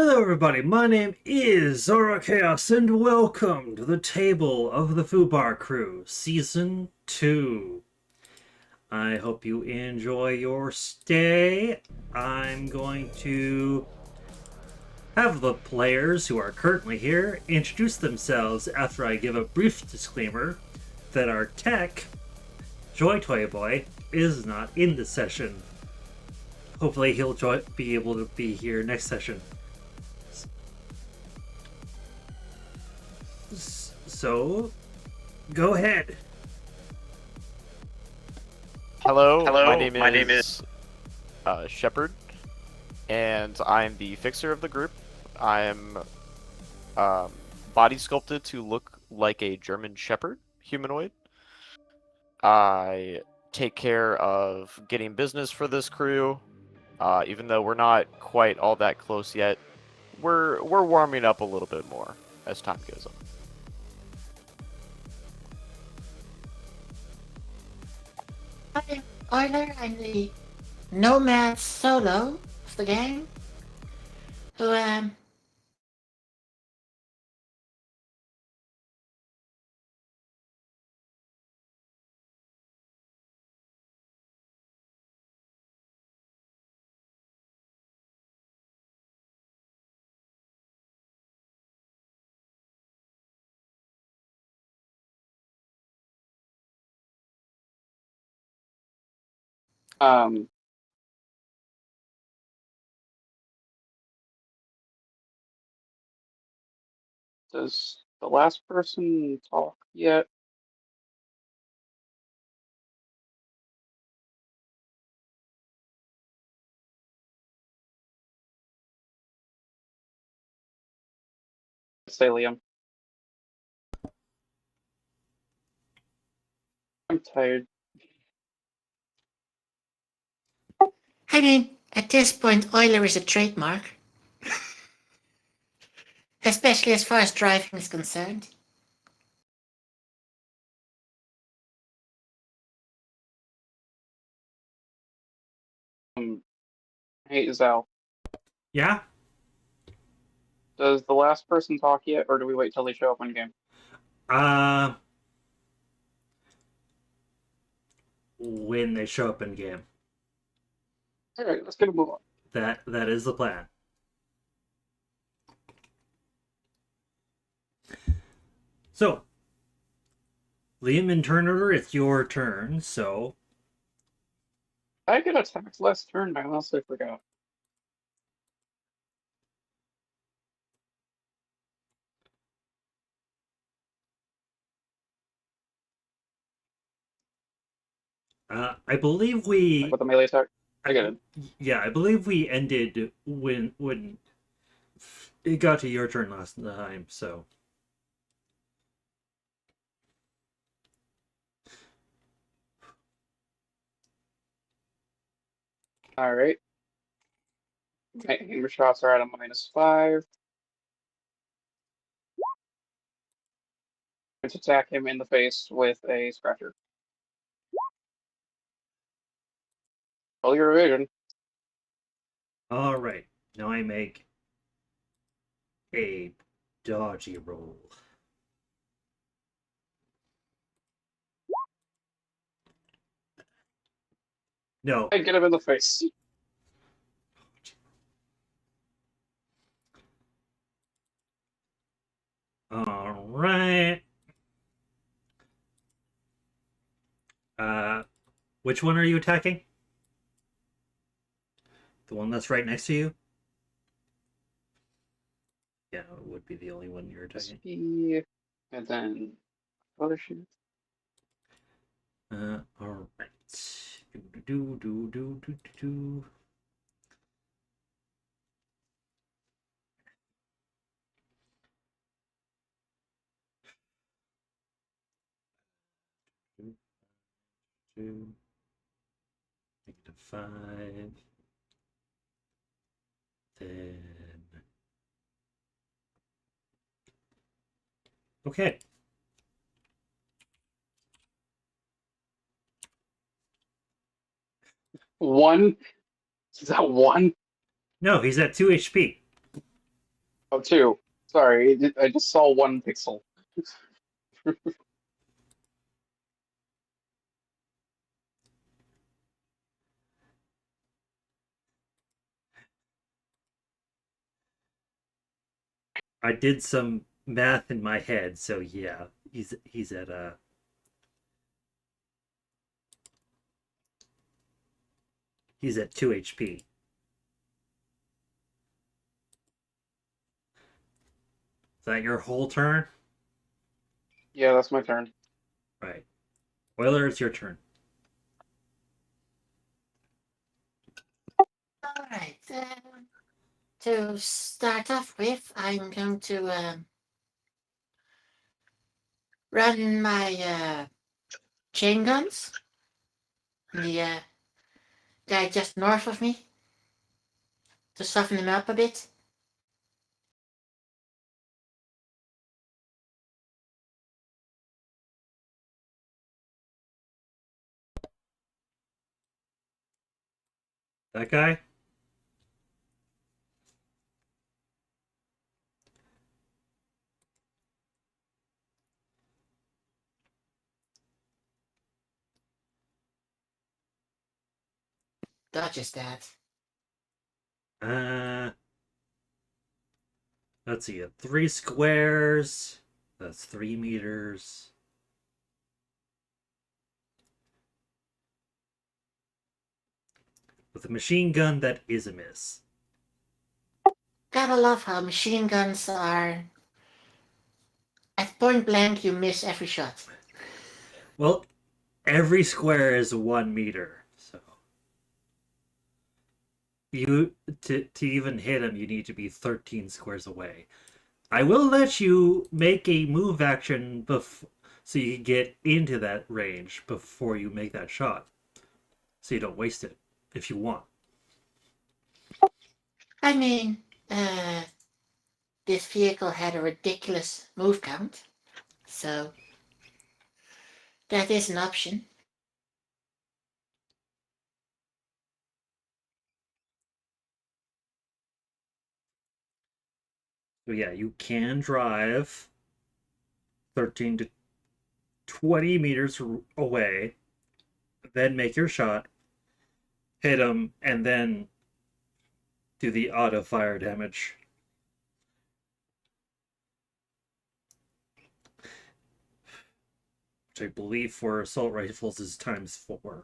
Hello, everybody. My name is Zora Chaos, and welcome to the Table of the Fubar Crew, Season 2. I hope you enjoy your stay. I'm going to have the players who are currently here introduce themselves after I give a brief disclaimer that our tech, Joy Toy Boy, is not in this session. Hopefully, he'll be able to be here next session. So, go ahead. Hello, my Hello, name my name is. is Shepard, and I'm the fixer of the group. I'm body sculpted to look like a German Shepherd humanoid. I take care of getting business for this crew, even though we're not quite all that close yet. We're warming up a little bit more as time goes on. Hi, Euler. I'm the nomad solo of the game. Who Um, does the last person talk yet? Say Liam. I'm tired. I mean, at this point, Euler is a trademark, especially as far as driving is concerned. Hey, Zal. Yeah? Does the last person talk yet, or do we wait till they show up in game? Uh, when they show up in game. All right, let's get a move on. That is the plan. So, Liam and Turner, it's your turn. So, I get attacked last turn. I honestly forgot. I believe Like with the melee attack. I get I, it. yeah, I believe we ended when it got to your turn last time. So, All right. My aim shots are at a -5. Let's attack him in the face with a scratcher. Roll your evasion. all right. Now I make a dodgy roll. No. I get him in the face. All right. Which one are you attacking? The one that's right next to you? Yeah, it would be the only one you're attacking. And then other shoot. All right. Do do do do do do. Do. Two. -5. Then. Okay. One. Is that one? No, he's at 2 HP. Oh, two. Sorry, I just saw one pixel. I did some math in my head, so yeah, he's at 2 HP. Is that your whole turn? Yeah, that's my turn. Right. Euler, it's your turn. Alright, to start off with, I'm going to run my chain guns. The guy just north of me to soften him up a bit. That guy? Dodges that. Uh, let's see. 3 squares. That's 3 meters. With a machine gun, that is a miss. Gotta love how machine guns are. At point blank, you miss every shot. Well, every square is 1 meter, so you to even hit him, you need to be 13 squares away. I will let you make a move action so you can get into that range before you make that shot, so you don't waste it if you want. I mean, this vehicle had a ridiculous move count, so that is an option. So yeah, you can drive 13 to 20 meters away, then make your shot, hit him, and then do the auto fire damage. Which I believe for assault rifles is ×4.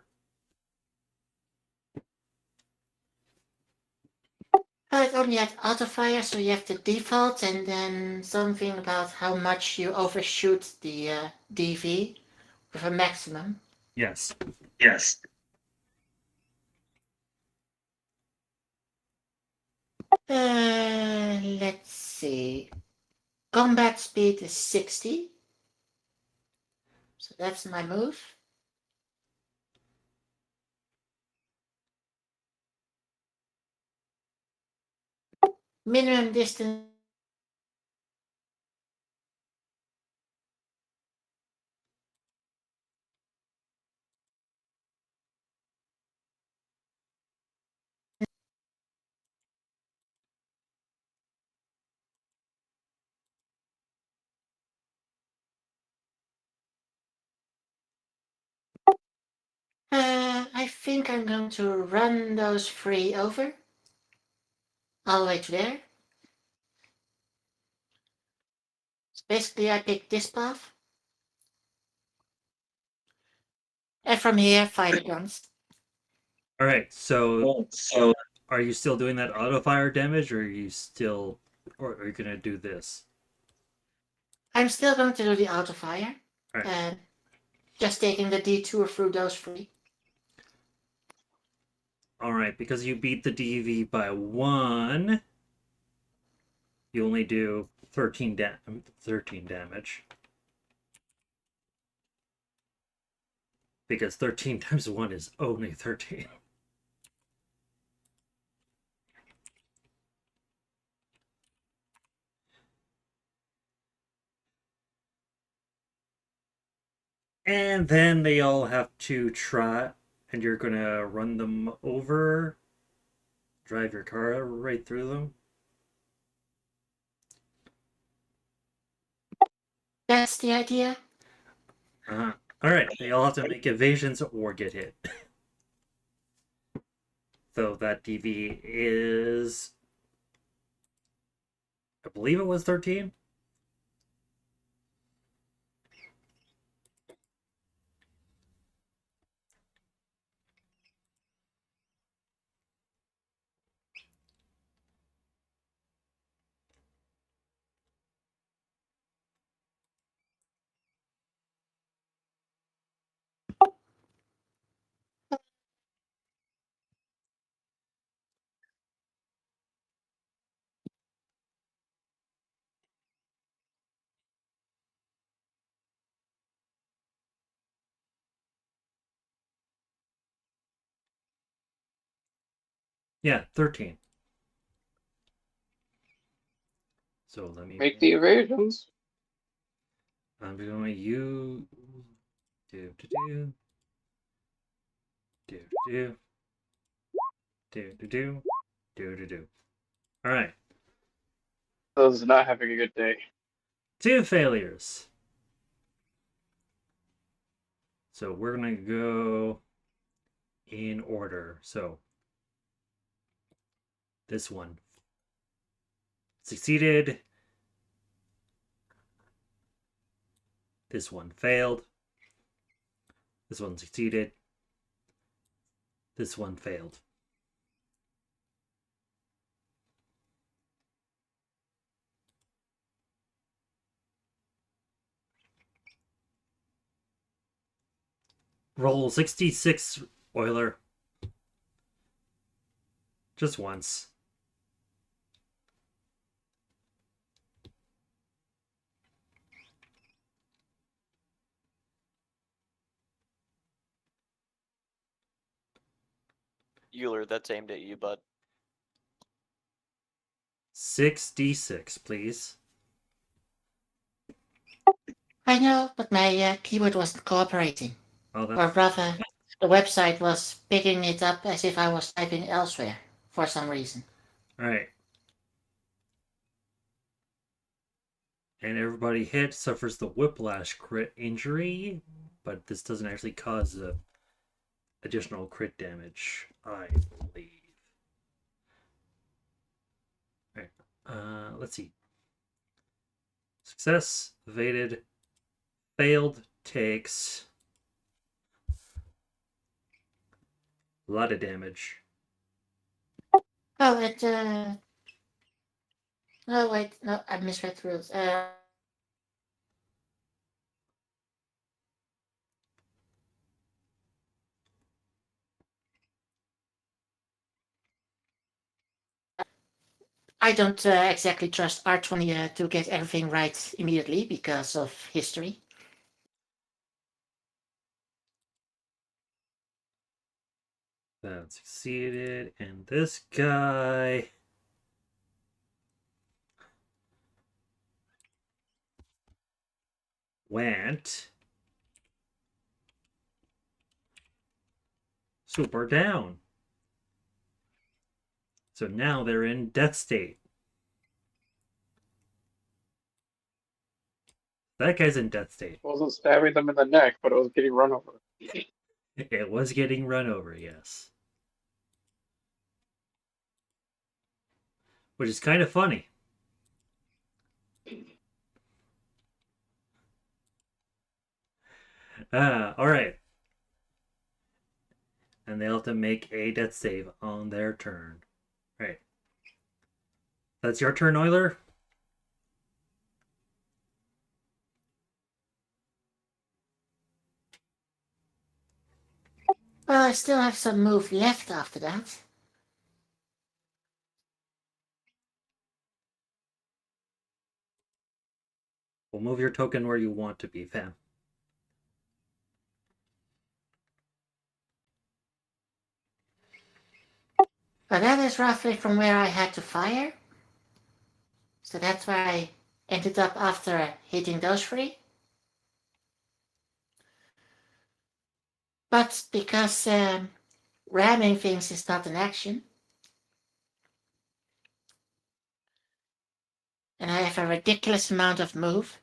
But only at auto fire, so you have the default and then something about how much you overshoot the DV with a maximum. Yes. Yes. Let's see. Combat speed is 60. So that's my move. Minimum distance. I think I'm going to run those 3 over. All the way to there. So basically I pick this path. And from here, fire the guns. All right. So So are you still doing that auto fire damage, or are you gonna do this? I'm still going to do the auto fire. All right. Just taking the detour through those 3. All right. Because you beat the DV by 1, you only do 13 damage. Because 13 times 1 is only 13. And then they all have to try, and you're gonna run them over, drive your car right through them. That's the idea. All right, they all have to make evasions or get hit. So that DV is, I believe it was 13. Yeah, 13. So let me Make the evasions. I'm going to use do do do do do do do do do. All right, Those not having a good day. 2 failures. So we're gonna go in order. So this one succeeded. This one failed. This one succeeded. This one failed. Roll 66, Euler. Just once. Euler, that's aimed at you, bud. 6d6, please. I know, but my keyboard wasn't cooperating. Oh, Or that's rather, the website was picking it up as if I was typing elsewhere for some reason. all right. And everybody hit suffers the whiplash crit injury, but this doesn't actually cause additional crit damage, I believe. All right. Let's see. Success, evaded, failed, takes a lot of damage. Oh, no, wait, no, I misread the rules. I don't exactly trust R20 to get everything right immediately because of history. That succeeded, and this guy went super down. So now they're in death state. That guy's in death state. Wasn't stabbing them in the neck, but it was getting run over. It was getting run over, yes. Which is kind of funny. All right. And they'll have to make a death save on their turn. Right. That's your turn, Euler? Well, I still have some move left after that. We'll move your token where you want to be, fam. But that is roughly from where I had to fire. So that's where I ended up after hitting those three. But because ramming things is not an action, and I have a ridiculous amount of move,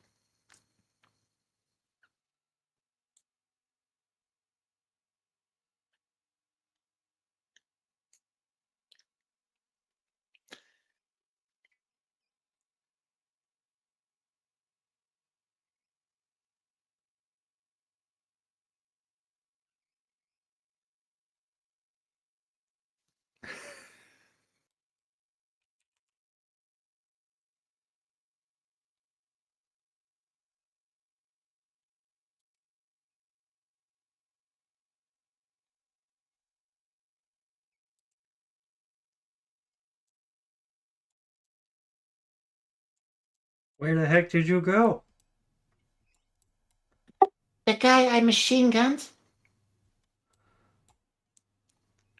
Where the heck did you go? The guy I machine gunned,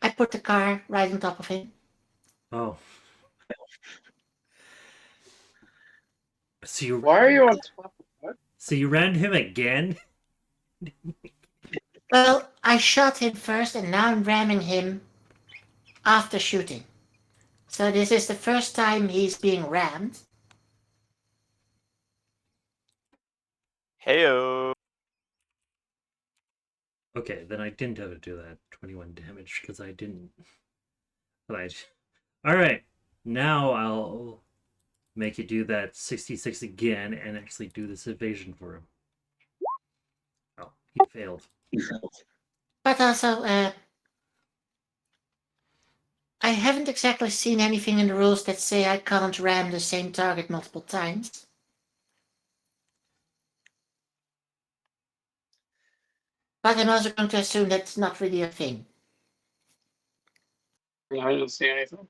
I put the car right on top of him. Oh. So you Why are you on top of what? so you ran him again? Well, I shot him first and now I'm ramming him after shooting. So this is the first time he's being rammed. Heyo. Okay, then I didn't have to do that 21 damage because I didn't. But all right. Now I'll make you do that 66 again and actually do this evasion for him. Oh, he failed. But also, I haven't exactly seen anything in the rules that say I can't ram the same target multiple times. But I'm also going to assume that's not really a thing. I didn't see anything.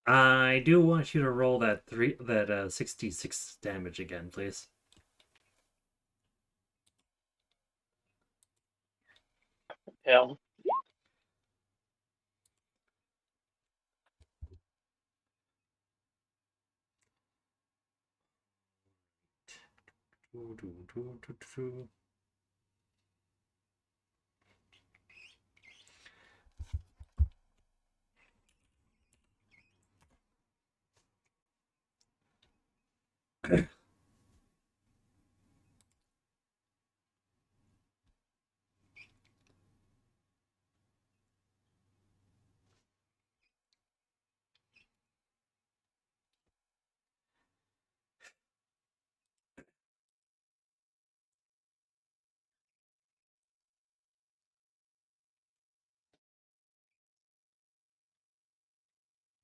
I do want you to roll that 66 damage again, please. Hell.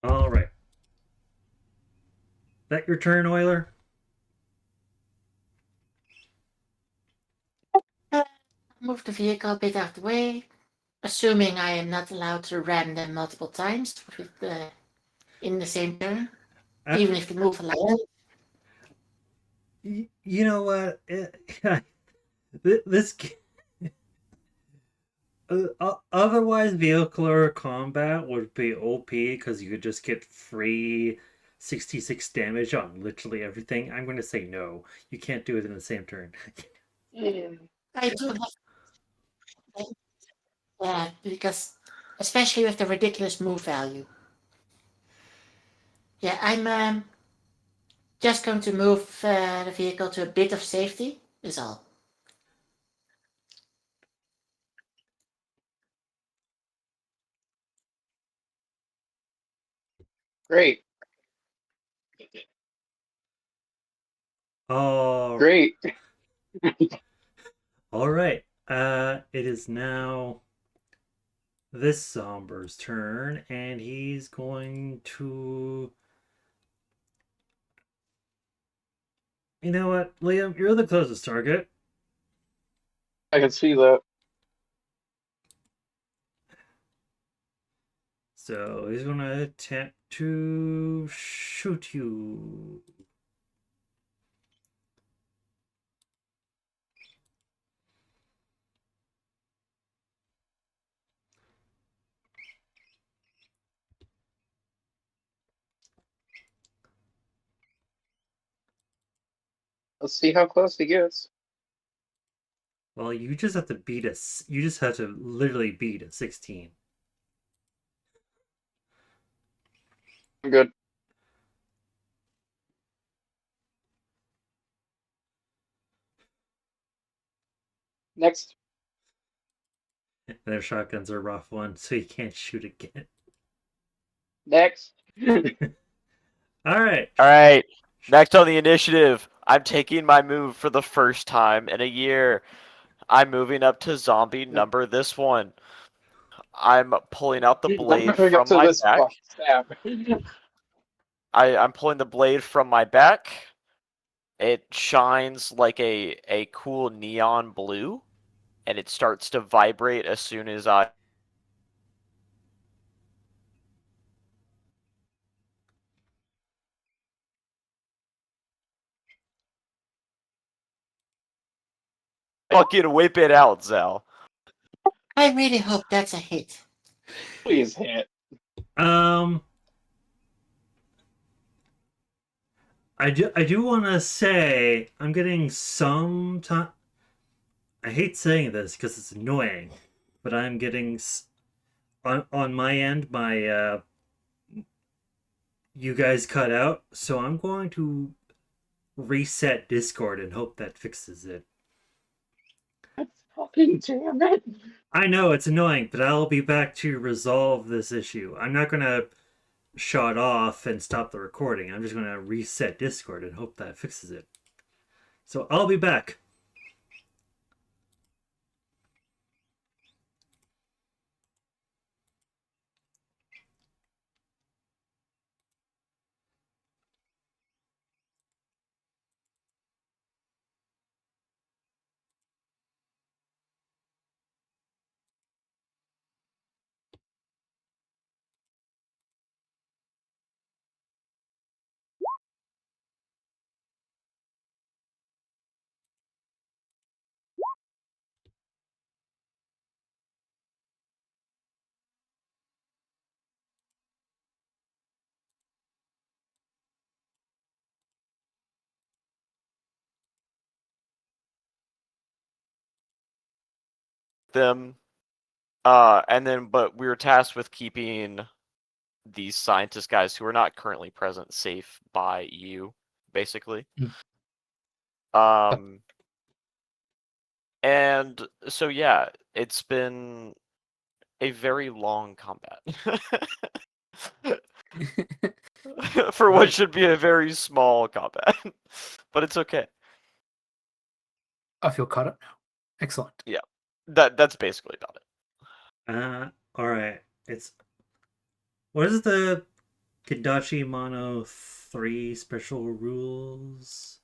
All right. That your turn, Euler? Move the vehicle a bit out of the way, assuming I am not allowed to ram them multiple times in the same turn, even if they move a lot. You know what? This otherwise vehicular combat would be OP because you could just get free 66 damage on literally everything. I'm going to say no. You can't do it in the same turn. I do have, yeah, because especially with the ridiculous move value. Yeah, I'm just going to move the vehicle to a bit of safety, is all. Great. Oh, Great. all right. It is now this Somber's turn, and he's going to. You know what, Liam? You're the closest target. I can see that. So he's going to attempt to shoot you. Let's see how close he gets. Well, you just have to beat us. You just have to literally beat a 16. I'm good. Next. Their shotguns are a rough one, so you can't shoot again. Next. All right. All right. Next on the initiative, I'm taking my move for the first time in a year. I'm moving up to zombie number this one. I'm pulling out the I'm blade moving up from to my this back. fucking stab. I'm pulling the blade from my back. It shines like a cool neon blue, and it starts to vibrate as soon as I fucking whip it out, Zal. I really hope that's a hit. Please hit. I do want to say I'm getting some time. I hate saying this because it's annoying, but I'm getting on my end my you guys cut out, so I'm going to reset Discord and hope that fixes it. Fucking damn it. I know it's annoying, but I'll be back to resolve this issue. I'm not gonna shut off and stop the recording. I'm just gonna reset Discord and hope that fixes it. So I'll be back. Them, and then but we were tasked with keeping these scientist guys who are not currently present safe by you, basically. Um, and so yeah, it's been a very long combat for what should be a very small combat, but it's okay. I feel caught up now. Excellent. Yeah, that's basically about it. All right. It's what is the Kadachi Mono 3 special rules?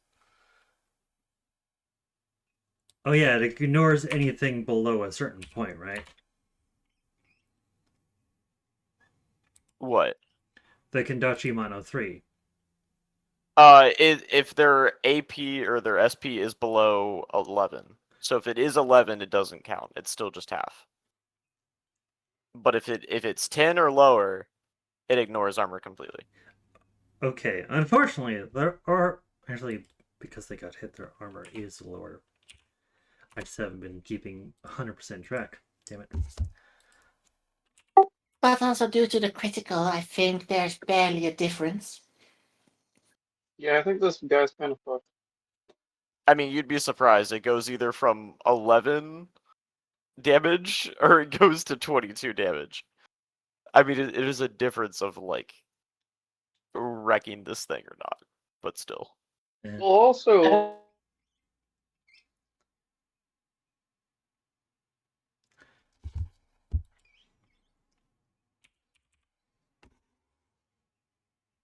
Oh yeah, it ignores anything below a certain point, right? What? The Kendachi Mono 3. If their AP or their SP is below 11, so if it is 11, it doesn't count. It's still just half. But if it's 10 or lower, it ignores armor completely. Okay, unfortunately, there are actually because they got hit, their armor is lower. I just haven't been keeping 100% track. Damn it. But also due to the critical, I think there's barely a difference. Yeah, I think this guy's kind of fucked. I mean, you'd be surprised. It goes either from 11 damage or it goes to 22 damage. I mean, it is a difference of like wrecking this thing or not, but still. Yeah. Well, also,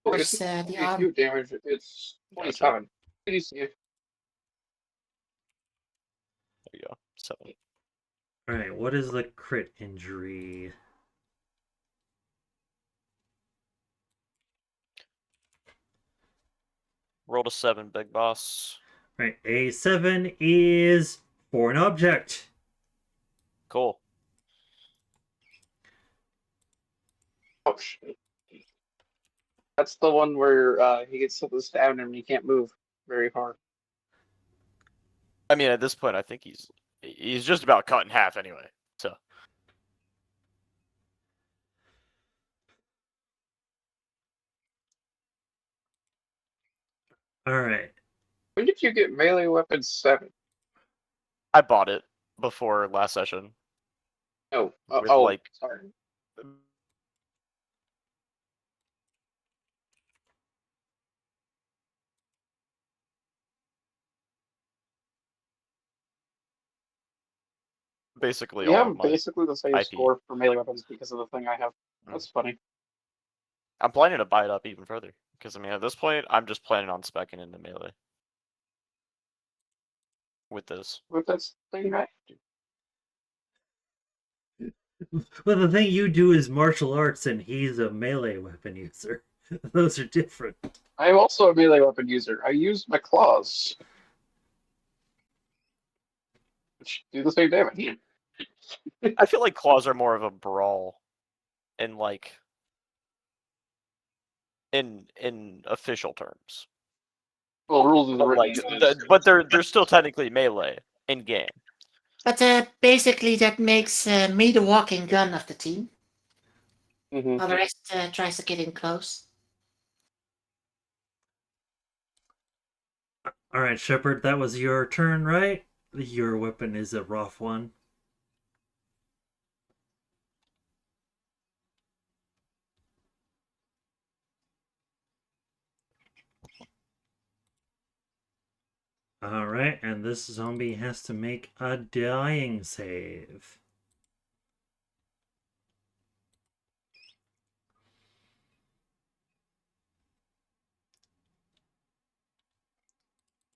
it's The not arm. 22 damage, it's 27. Please, yeah. There you go. 7. Alright, what is the crit injury? Roll to 7, big boss. Alright, A7 is for an object. Cool. Oh, shit. That's the one where he gets something stabbed him and he can't move very far. I mean, at this point, I think he's just about cut in half anyway. So Alright. When did you get melee weapon 7? I bought it before last session. No. With, Oh, like- sorry. Basically, We all have of my basically the same IP. score for melee weapons because of the thing I have. That's funny. I'm planning to buy it up even further because I mean, at this point, I'm just planning on speccing into melee. with this. With that thing, right? Well, the thing you do is martial arts, and he's a melee weapon user. Those are different. I am also a melee weapon user. I use my claws, which do the same damage. I feel like claws are more of a brawl, in like in official terms. Well, rules is But written. like, but they're still technically melee in game. But basically, that makes me the walking gun of the team. Mhm. While the rest tries to get in close. All right, Shepard, that was your turn, right? Your weapon is a rough one. All right, and this zombie has to make a dying save.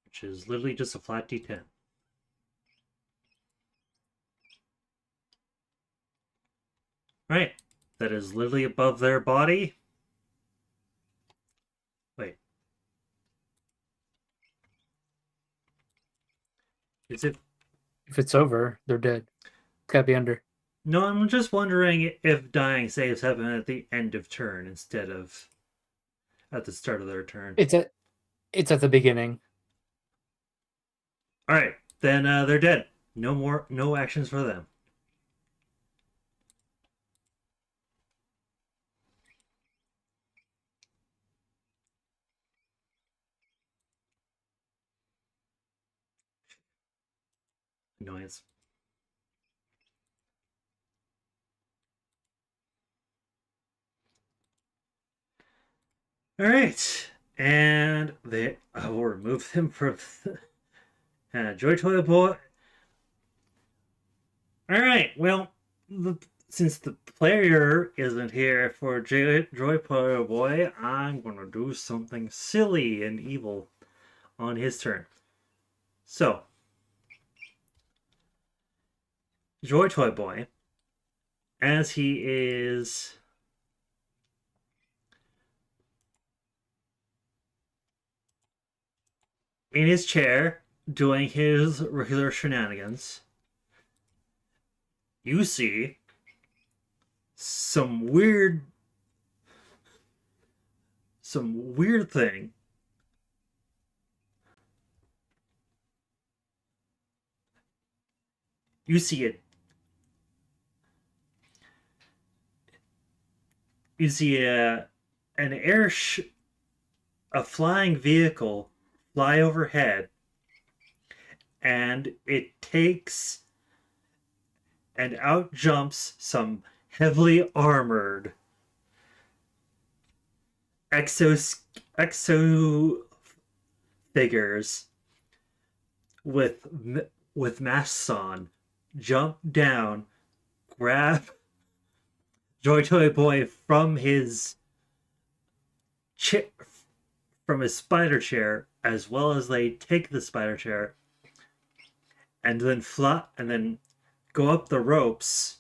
Which is literally just a flat D10. Right. That is literally above their body. Wait. Is it? If it's over, they're dead. It's gotta be under. No, I'm just wondering if dying saves happen at the end of turn instead of at the start of their turn. It's at the beginning. All right, then they're dead. No actions for them. Annoyance. All right, and I will remove them from Joy Toy Boy. All right, well, since the player isn't here for Joy Toy Boy, I'm gonna do something silly and evil on his turn. So, Joy Toy Boy, as he is in his chair doing his regular shenanigans, you see some weird thing. You see it. You see a flying vehicle fly overhead, and it takes and out jumps some heavily armored exo figures with masks on, jump down, grab Joy Toy Boy cha- from his spider chair, as well as they take the spider chair and then go up the ropes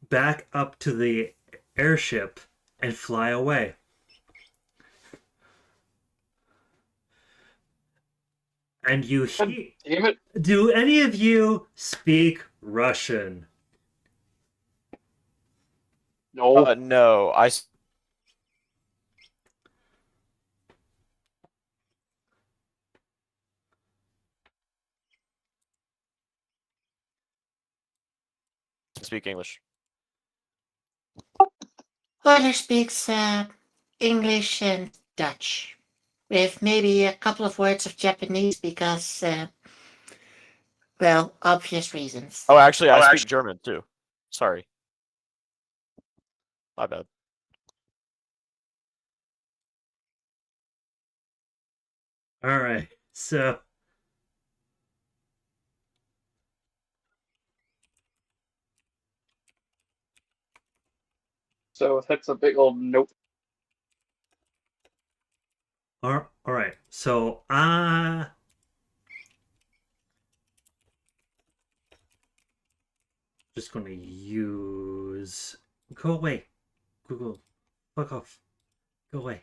back up to the airship and fly away. And you God damn it! do any of you speak Russian? No. No, speak English. Euler speaks English and Dutch, with maybe a couple of words of Japanese because, well, obvious reasons. Oh, actually, I speak German too. Sorry, my bad. All right, so So that's a big old nope. all right, so just gonna use. Go away, Google. Fuck off. Go away.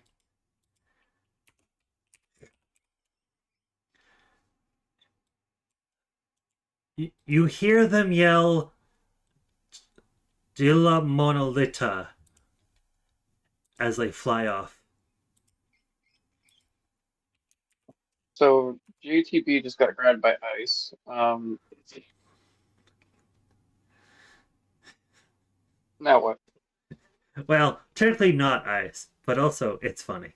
You hear them yell Dilla Monolita as they fly off. So JTB just got grabbed by ice. Now what? Well, technically not ice, but also it's funny.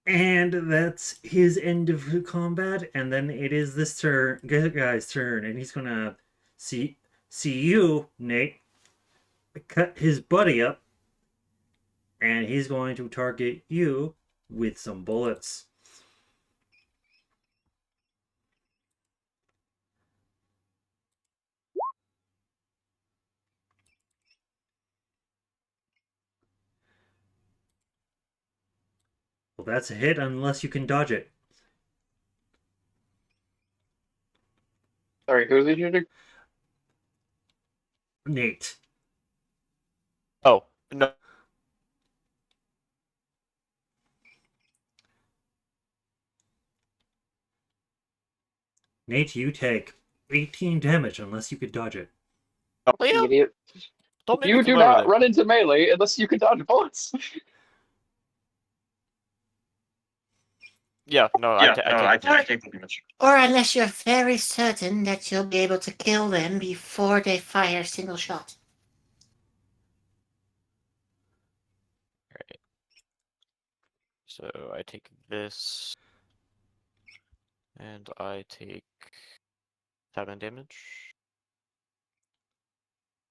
And that's his end of combat, and then it is this guy's turn, and he's gonna see you, Nate, cut his buddy up, and he's going to target you with some bullets. Well, that's a hit unless you can dodge it. Sorry, who's he shooting? Nate. Oh, no. Nate, you take 18 damage unless you could dodge it. Liam, Idiot. don't make me You come do over not there. run into melee unless you can dodge bullets. Yeah, no, I take the damage. Or unless you're very certain that you'll be able to kill them before they fire a single shot. Alright. So I take this. And I take 7 damage.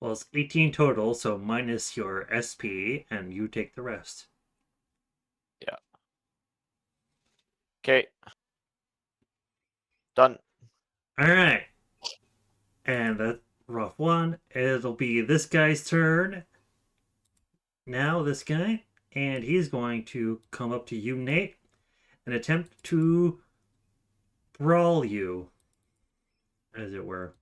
Well, it's 18 total, so minus your SP, and you take the rest. Yeah. Okay. Done. Alright. And that rough one. It'll be this guy's turn. Now, this guy. And he's going to come up to you, Nate, and attempt to brawl you, as it were.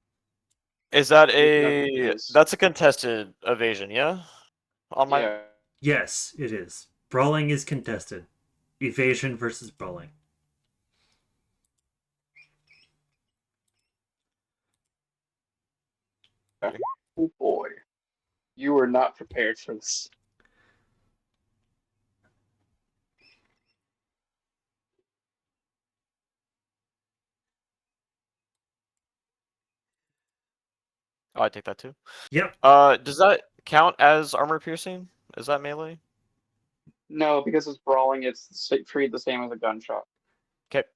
Is that Yes. that's a contested evasion, yeah? On my Yeah. Yes, it is. Brawling is contested. Evasion versus brawling. Oh boy. You were not prepared for this. Oh, I take that too. Yep. Does that count as armor piercing? Is that melee? No, because it's brawling, it's treated the same as a gunshot. Okay.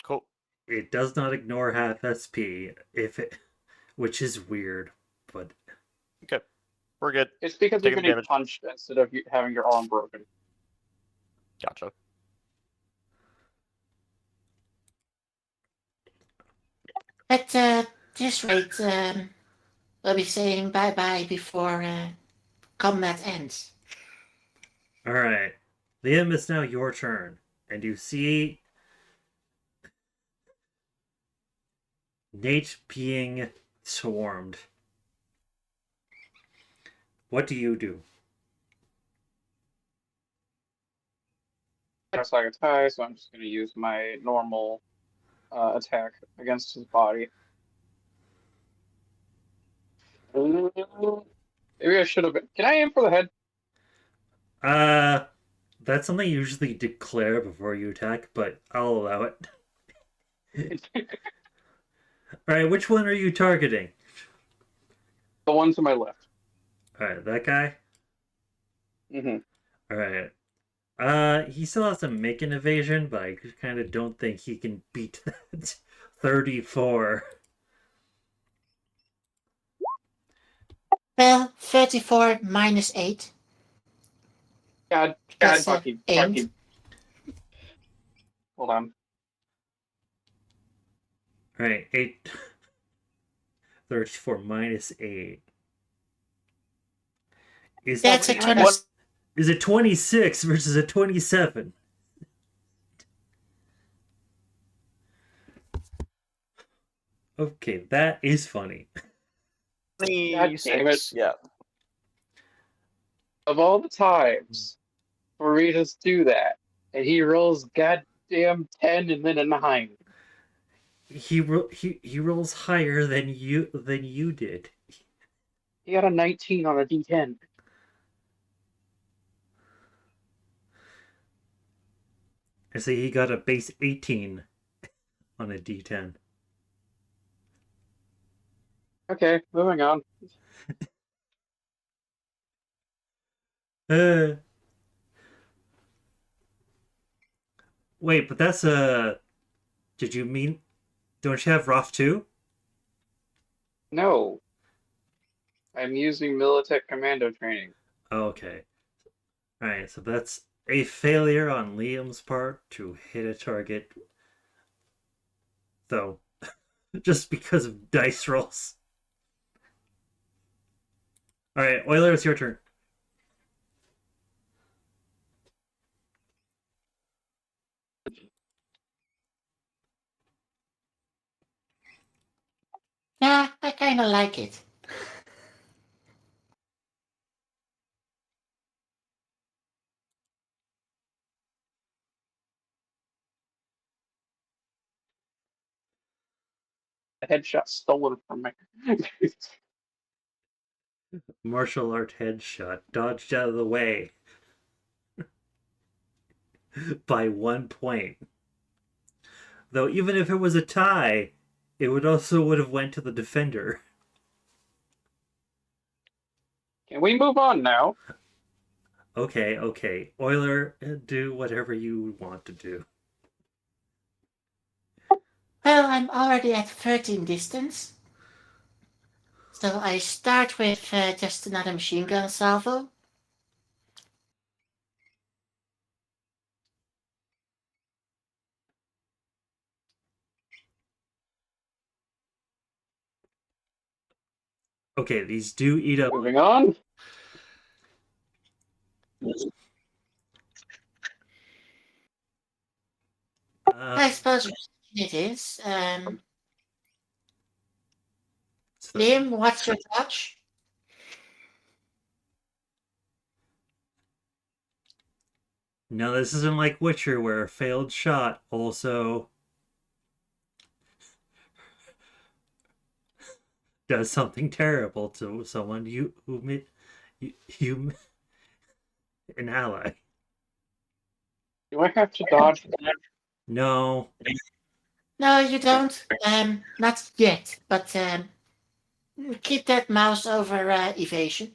Cool. It does not ignore half SP, which is weird, but Okay. We're good. It's because you're Taking getting damage. punched instead of having your arm broken. Gotcha. At this rate, we'll be saying bye-bye before combat ends. alright. Liam, it's now your turn. And you see Nate being swarmed. What do you do? It's like a tie, so I'm just going to use my normal attack against his body. Maybe I should have been. Can I aim for the head? That's something you usually declare before you attack, but I'll allow it. Alright, which one are you targeting? The one to my left. Alright, that guy? Mm-hmm. Alright. He still has to make an evasion, but I kind of don't think he can beat that. 34. Well, 34 minus 8. God, That's fucking. aimed. Hold on. Alright, 8. 34 minus 8. Is That's a that, 20. What? is a 26 versus a 27. Okay, that is funny. God damn it. 26. Yeah. Of all the times for me to do that, and he rolls goddamn 10 and then a 9. He rolls higher than you did. He got a 19 on a D10. I say he got a base 18 on a D10. Okay, moving on. Uh, wait, but that's a. Did you mean? Don't you have Roth too? No, I'm using Militech Commando training. Okay. Alright, so that's a failure on Liam's part to hit a target. Though, just because of dice rolls. Alright, Euler, it's your turn. Yeah, I kind of like it. A headshot stolen from me. Martial art headshot. Dodged out of the way. By 1 point. Though even if it was a tie, it would have went to the defender. Can we move on now? Okay. Euler, do whatever you want to do. Well, I'm already at 13 distance. So I start with just another machine gun salvo. Okay, these do eat up. Moving on. I suppose it is. So, Liam, what's your touch? no, this isn't like Witcher where a failed shot also does something terrible to someone you an ally. Do I have to dodge? No, No, you don't. Not yet. But keep that mouse over evasion.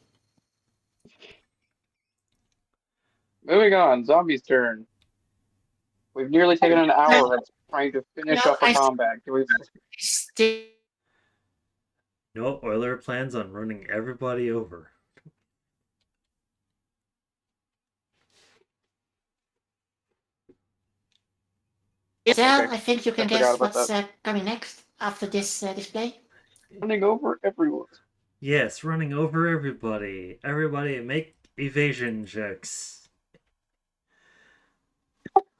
Moving on. Zombie's turn. We've nearly taken an hour of trying to finish No, up a combat. Can we... still. no. Euler plans on running everybody over. Still, Okay. I think you I can forgot guess about what's that. coming next after this display. Running over everyone. Yes, running over everybody. Everybody make evasion checks.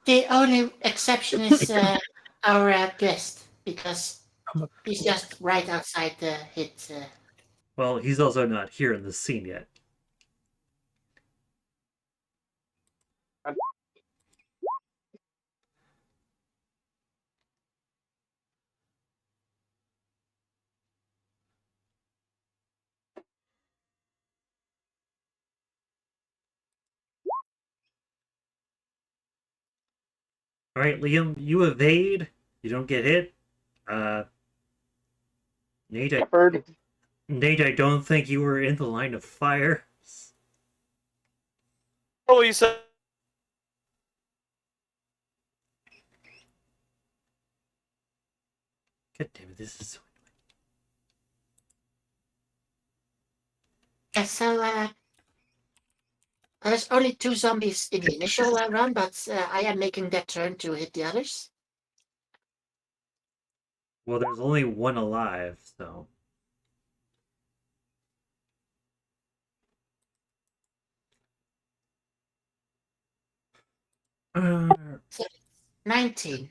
The only exception is our guest, because he's just right outside the hit. Well, he's also not here in the scene yet. All right, Liam, you evade. You don't get hit. Uh, Nate, Shepard. I don't think you were in the line of fire. Oh, you said. God damn it, this is so Yeah, so there's only 2 zombies in the initial run, but I am making that turn to hit the others. well. There's only one alive, so Uh, 19.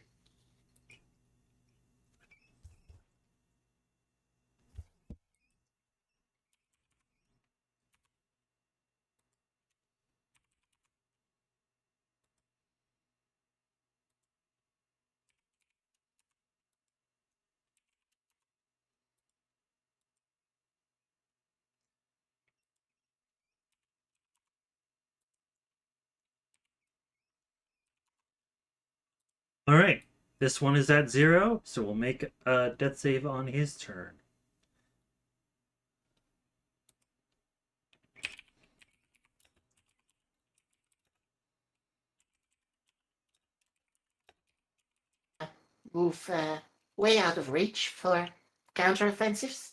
all right. This one is at 0, so we'll make a death save on his turn. Move way out of reach for counteroffensives.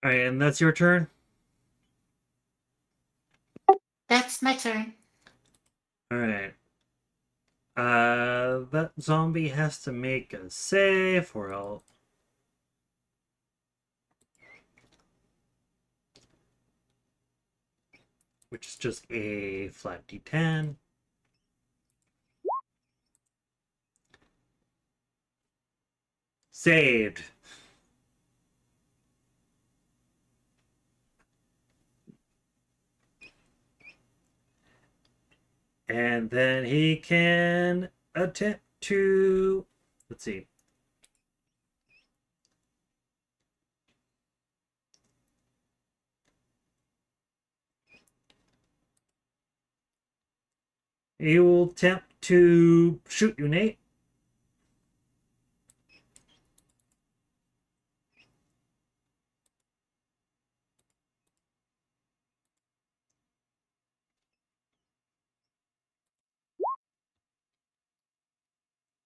All right, and that's your turn. That's my turn. All right. That zombie has to make a save, or else. Which is just a flat d10. Saved. And then he can attempt to. Let's see. He will attempt to shoot you, Nate.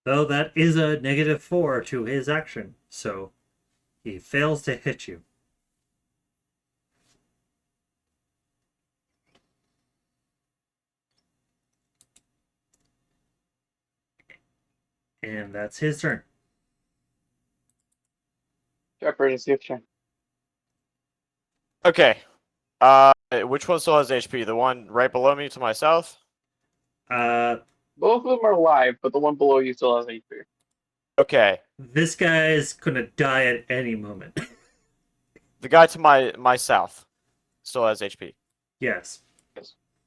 Though that is a -4 to his action, so he fails to hit you. And that's his turn. Shepard, it's your turn. Okay. Which one still has HP? The one right below me to my south? Uh, Both of them are alive, but the one below you still has HP. Okay. this guy is gonna die at any moment. The guy to my south still has HP. Yes.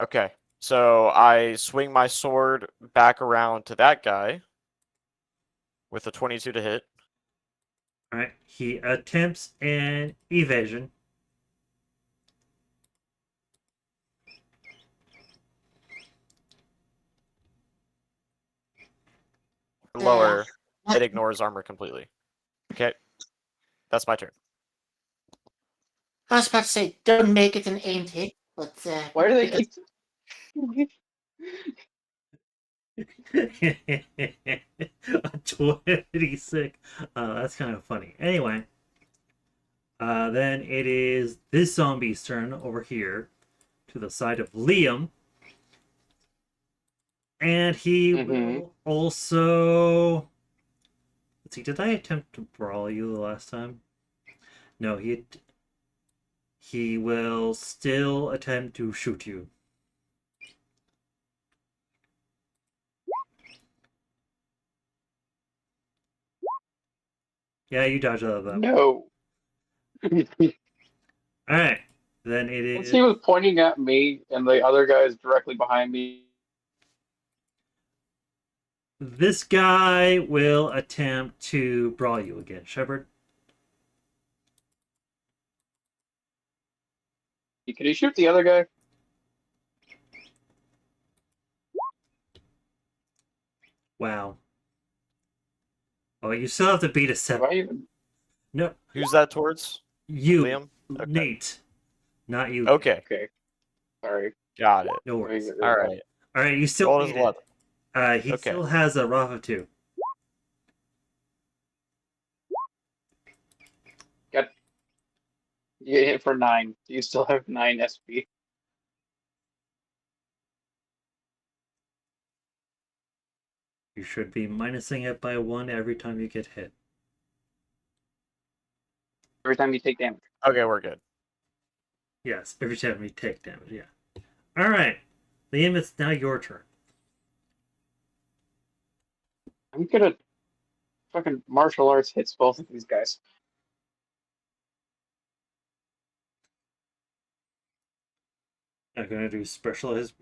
Okay. So I swing my sword back around to that guy with a 22 to hit. All right. He attempts an evasion. Lower. Uh, It ignores armor completely. Okay. That's my turn. I was about to say, don't make it an aimed hit, but Why do they because keep? A 26. That's kind of funny. Anyway, then it is this zombie's turn over here to the side of Liam. And he will also. Let's see, did I attempt to brawl you the last time? No, he will still attempt to shoot you. Yeah, you dodge out of that. No. Alright. Then it Once is. he was pointing at me, and the other guy is directly behind me. This guy will attempt to brawl you again, Shepard. Could he shoot the other guy? Wow. Oh, you still have to beat a Have 7. I even? No, Who's that towards? you, Liam? Okay. Nate, not you. Okay. Okay. Sorry. Got it. No Let me worries. get rid All of that. right. All right, you still Roll is beat it. 11. He Okay. still has a Rafa 2. Got you hit it for 9. You still have 9 SP. You should be minusing it by 1 every time you get hit. every time you take damage. Okay, we're good. Yes, every time we take damage, yeah. Alright. Liam, it's now your turn. I'm gonna fucking martial arts hits both of these guys. I'm gonna do specialized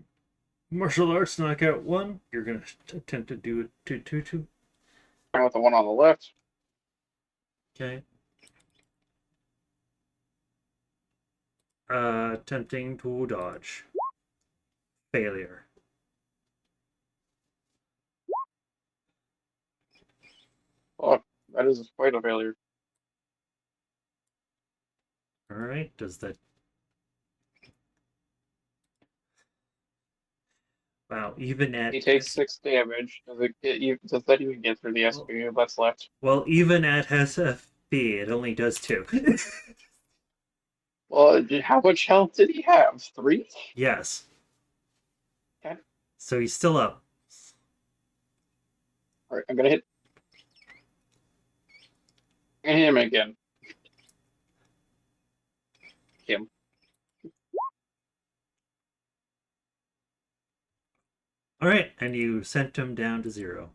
martial arts knockout 1. You're gonna attempt to do it 2-2-2. Starting with the one on the left. Okay. Attempting to dodge. Failure. Oh, that is quite a failure. Alright, does that... Wow, even at... He takes 6 damage. Does it get you? Does that even get through the SP that's left? Well, even at SFB, it only does 2. Well, how much health did he have? 3? Yes. Okay. So he's still up. Alright, I'm gonna hit. And him again. Him. Alright, and you sent him down to 0.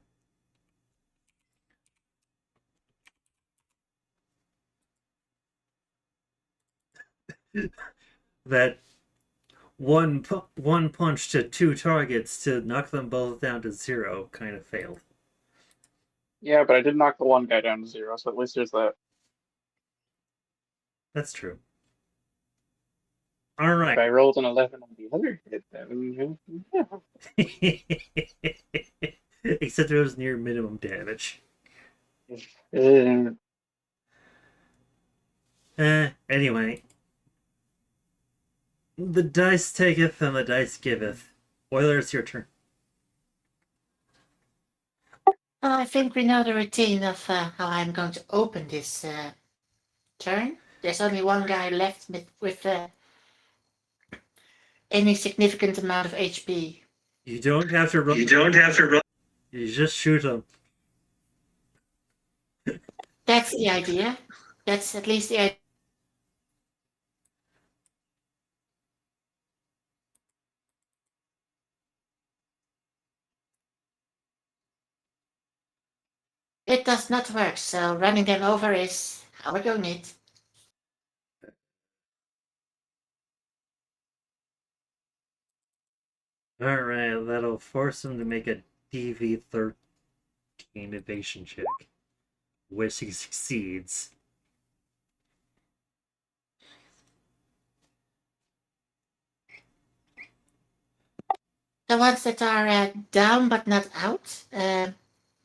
That one punch to 2 targets to knock them both down to 0 kind of failed. Yeah, but I did knock the one guy down to 0, so at least there's that. That's true. Alright. If I rolled an 11 on the other hit, then yeah. Except it was near minimum damage. Anyway. The dice taketh and the dice giveth. Oiler, it's your turn. Well, I think we know the routine of how I'm going to open this turn. There's only one guy left with any significant amount of HP. You don't have to run. You just shoot him. That's the idea. That's at least the idea. It does not work, so running them over is how we're doing it. Alright, that'll force him to make a DV13 evasion check, which he succeeds. The ones that are down but not out They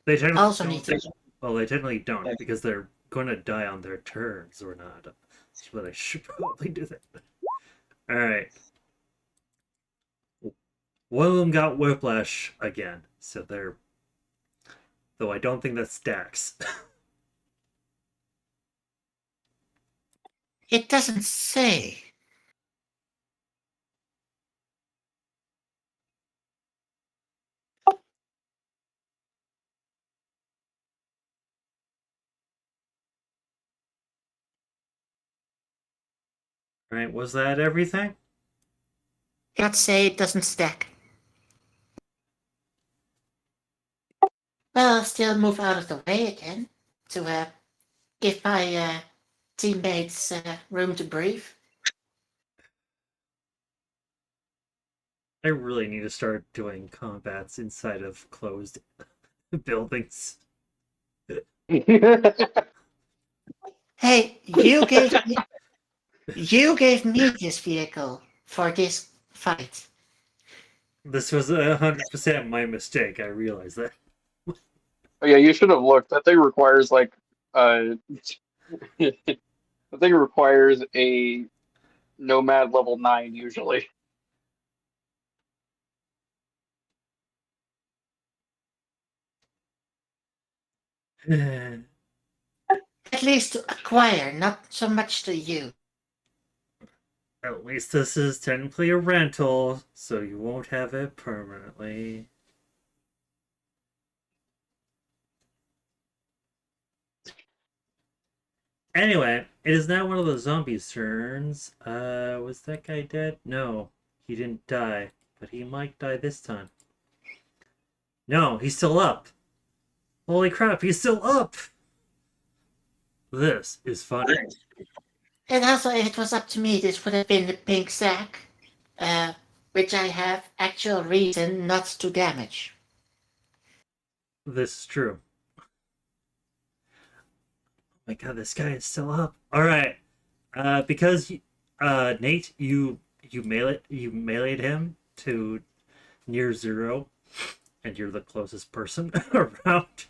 technically also don't. need to. Well, they technically don't because they're going to die on their turns or not. But I should probably do that. Alright. One of them got whiplash again, so they're... Though I don't think that stacks. It doesn't say. Alright, was that everything? Let's say it doesn't stack. Well, I'll still move out of the way again to give my teammates room to breathe. I really need to start doing combats inside of closed buildings. Hey, you gave me this vehicle for this fight. This was 100% my mistake, I realize that. Oh yeah, you should have looked. That thing requires like that thing requires a Nomad level 9 usually. At least to acquire, not so much to you. At least this is technically a rental, so you won't have it permanently. Anyway, it is now one of the zombies' turns. Was that guy dead? No, he didn't die, but he might die this time. No, he's still up. Holy crap, he's still up! This is funny. And also, if it was up to me, this would have been the pink sack, which I have actual reason not to damage. This is true. Oh my god, this guy is still up. Alright. Because Nate, you meleeed him to near zero, and you're the closest person around.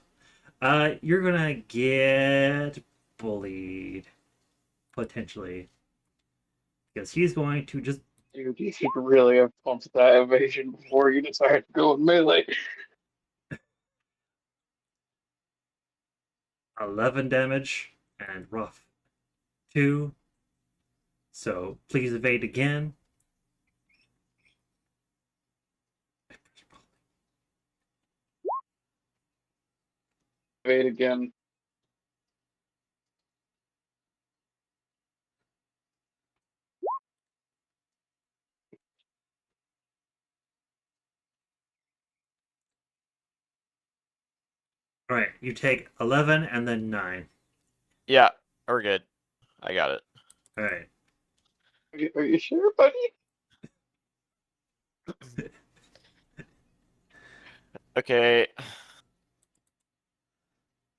You're gonna get bullied. Potentially. Because he's going to just Dude, you should really have pumped that evasion before you decided to go in melee. 11 damage and rough 2. So please evade again. Evade again. Alright, you take 11 and then 9. Yeah, we're good. I got it. Alright. Are you sure, buddy? Okay.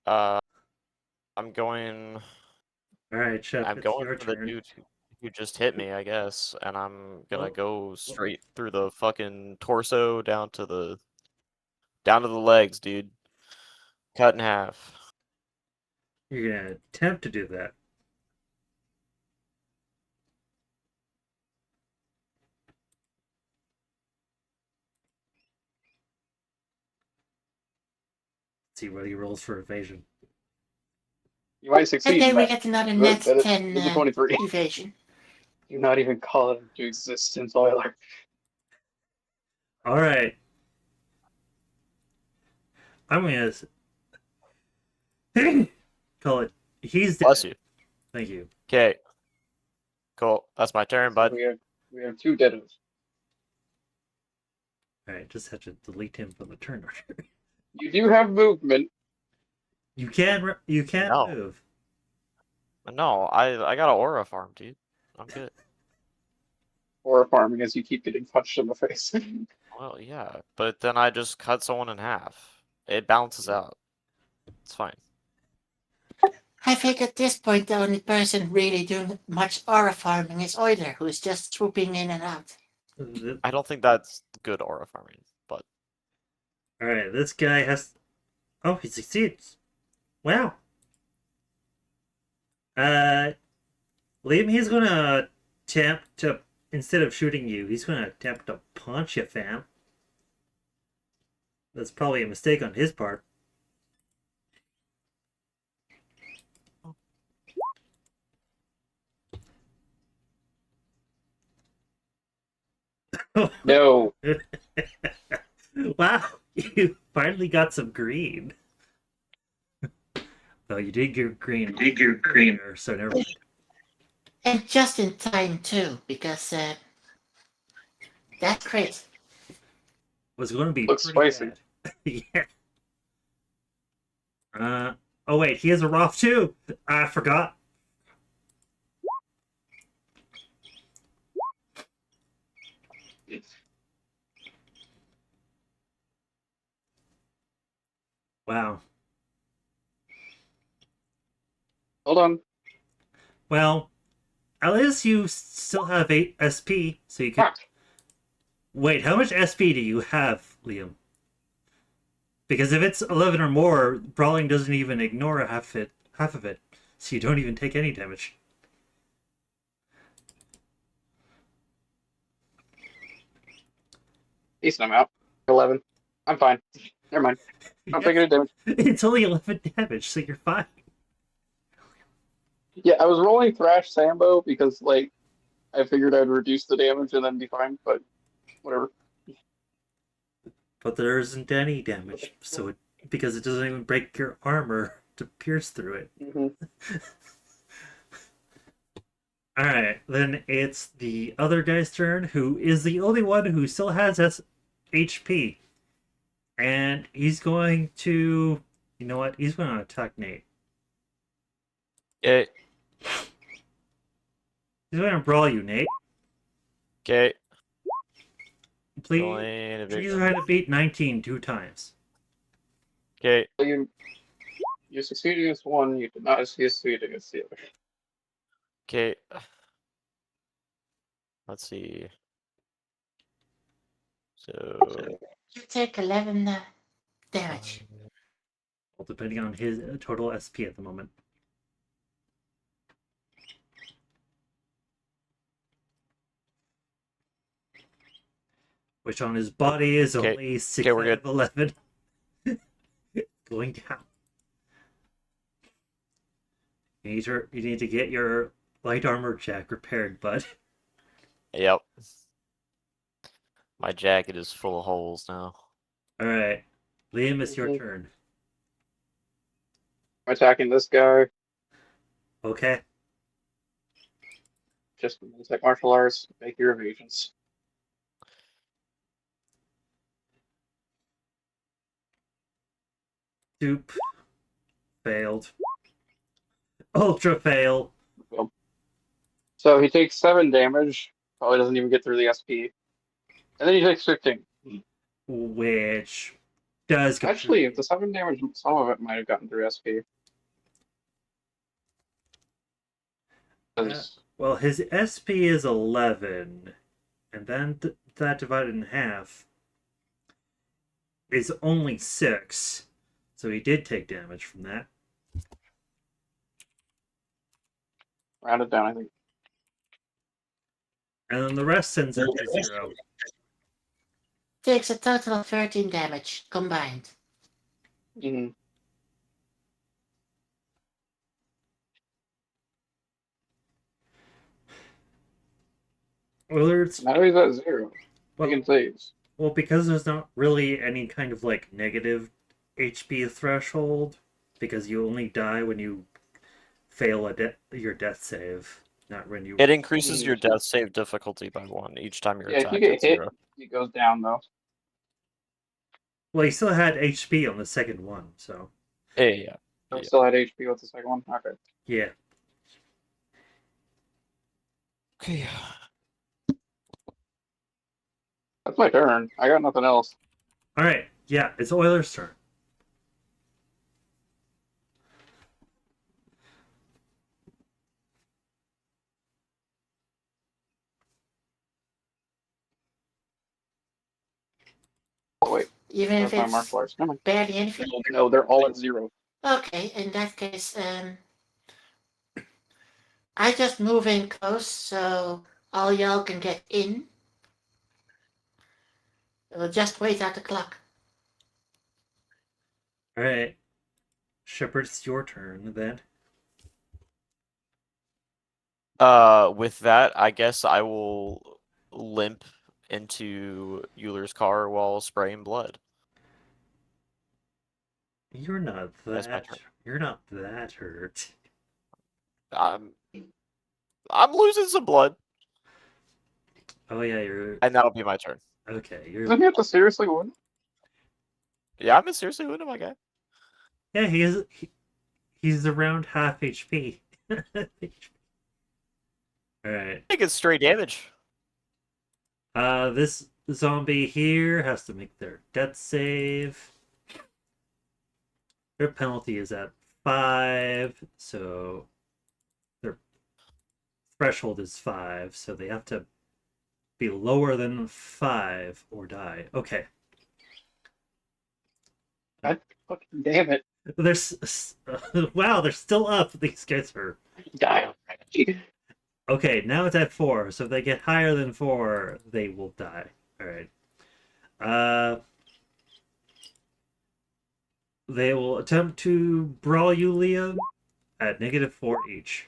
Uh, I'm going. Alright, Shep, I'm it's going your for the turn. dude who just hit me, I guess, and I'm gonna Well- go straight through the fucking torso down to the legs, dude. Cut in half. You're gonna attempt to do that. See what he rolls for evasion. You might And succeed then in we that. get another But net that 10 is a 23. evasion. Do not even call it into existence, Euler. Alright. I'm gonna call it. He's dead. Bless you. Thank you. Okay. Cool. That's my turn, bud. We have 2 deados. Alright, just have to delete him from the turn order. You do have movement. You can No. move. No, I got an aura farm, dude. I'm good. Or farming as you keep getting punched in the face. Well, yeah, but then I just cut someone in half. It balances out. It's fine. I think at this point the only person really doing much aura farming is Euler, who's just swooping in and out. I don't think that's good aura farming, but Alright, this guy has. Oh, he succeeds. Wow. Liam, he's gonna attempt to. Instead of shooting you, he's gonna attempt to punch you, fam. That's probably a mistake on his part. No. Wow, you finally got some green. Though you did get green. Earlier, so never mind. And just in time too, because that's crit. Was going to be Looks pretty spicy. bad. Yeah. Oh wait, he has a Roth too. I forgot. Wow. Hold on. Well, at least you still have 8 SP, so you can. Fuck. Wait, how much SP do you have, Liam? Because if it's 11 or more, brawling doesn't even ignore half of it, so you don't even take any damage. Decent amount. 11. I'm fine. Never mind. I'm taking a damage. It's only 11 damage, so you're fine. Yeah, I was rolling Thrash Sambo because, like, I figured I'd reduce the damage and then be fine, but whatever. But there isn't any damage, because it doesn't even break your armor to pierce through it. Mm-hmm. Alright, then it's the other guy's turn, who is the only one who still has HP. And he's going to. You know what? He's going to attack Nate. Okay. He's going to brawl you, Nate. Okay. Please try to beat 19 two times. Okay. You succeed against one, you did not succeed against the other. Okay. Let's see. So. You take 11 damage. Well, depending on his total SP at the moment. Which on his body is Okay. only 6 Okay, we're out good. of 11. Going down. You need to get your light armor jack repaired, bud. Yep. My jacket is full of holes now. Alright. Liam, it's your Mhm. turn. I'm attacking this guy. Okay. Just attack martial arts, make your evasions. Dupe. Failed. Ultra fail. So he takes 7 damage. Probably doesn't even get through the SP. And then he takes 15. Which does go Actually, through. if the 7 damage, some of it might have gotten through SP. Well, his SP is 11. And then that divided in half is only 6. So he did take damage from that. Rounded down, I think. And then the rest sends it to 0. Takes a total of 13 damage combined. Mm-hmm. Now he's at 0. Well, He can saves. Well, because there's not really any kind of like negative HP threshold, because you only die when you fail your death save, not when you. It increases your death save difficulty by 1 each time you're Yeah, if attacked you get at hit, 0. it goes down though. Well, he still had HP on the second one, so Yeah. I still had HP with the second one. Okay. yeah. Okay. That's my turn. I got nothing else. All right, yeah, it's Euler's turn. Oh, wait. Even if That's my it's martial arts. Never mind. barely anything. No, they're all at 0. Okay, in that case, I just move in close so all y'all can get in. We'll just wait out the clock. All right, Shepard, it's your turn then. With that, I guess I will limp into Euler's car while spraying blood. You're not That's my that. turn. You're not that hurt. I'm losing some blood, Oh yeah, you're and that'll be my turn. okay. Doesn't he have to seriously win? Yeah, I'm seriously wounded, my guy. Yeah, he's around half HP. Alright. I get straight damage. This zombie here has to make their death save. Their penalty is at 5, so their threshold is 5, so they have to be lower than 5 or die. Okay. God fucking damn it. Wow, they're still up. These guys are. Die already. Okay, now it's at 4, so if they get higher than 4, they will die. Alright. They will attempt to brawl you, Liam, at -4 each.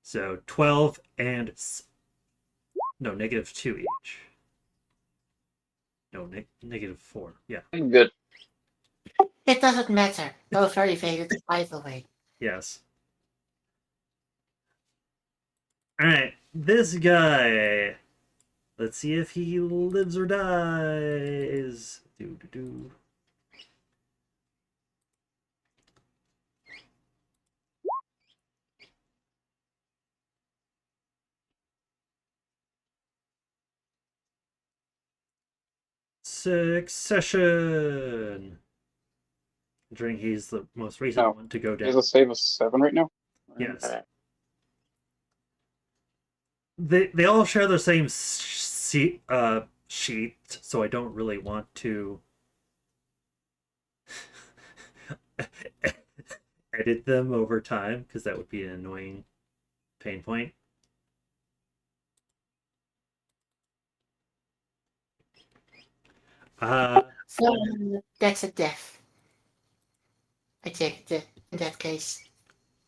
So 12 and... No, -2 each. No, -4. Yeah. I'm good. It doesn't matter. Both are evaded either way. Yes. Alright, this guy. Let's see if he lives or dies. Do do do. Succession. Considering he's the most recent No. one to go He has down. a save of 7 right now? Yes. Okay. They all share the same sheet, so I don't really want to edit them over time because that would be an annoying pain point. So that's a death. I take it in that case.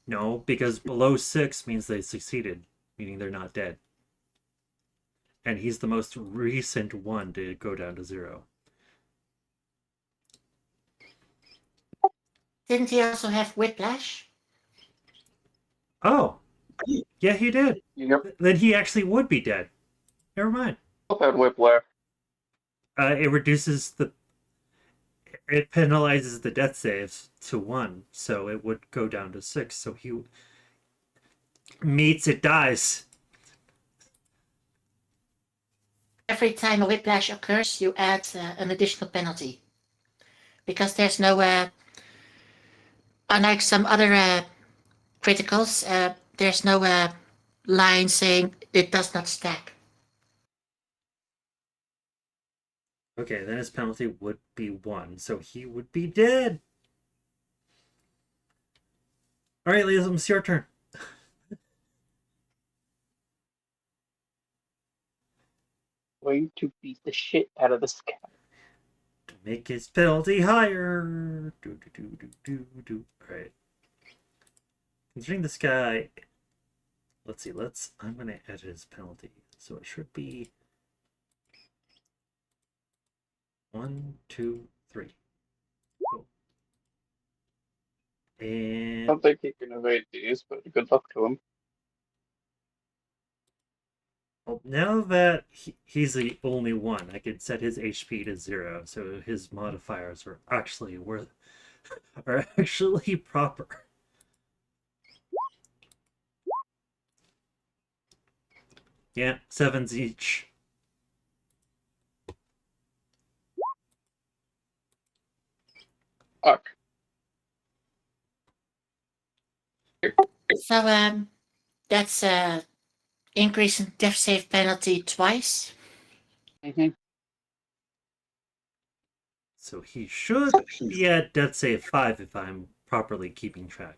No, because below 6 means they succeeded, meaning they're not dead. And he's the most recent one to go down to 0. Didn't he also have whiplash? Oh, yeah, he did. Yep. Then he actually would be dead. Never mind. Both had whiplash. It reduces the. It penalizes the death saves to 1, so it would go down to 6. So he meets it dies. Every time a whiplash occurs, you add an additional penalty. Because there's no, unlike some other criticals, there's no line saying it does not stack. Okay, then his penalty would be 1, so he would be dead. All right, Liam, it's your turn. Going to beat the shit out of this guy. To make his penalty higher. Do do do do do do. All right. Considering this guy, let's see. I'm gonna edit his penalty, so it should be 1, 2, 3. Oh. I And don't think he can evade these, but good luck to him. well, now that he's the only one, I could set his HP to 0, so his modifiers are actually are actually proper. Yeah, 7s each. Fuck. So that's increase in death save penalty twice. Mm-hmm. So he should be at death save 5 if I'm properly keeping track.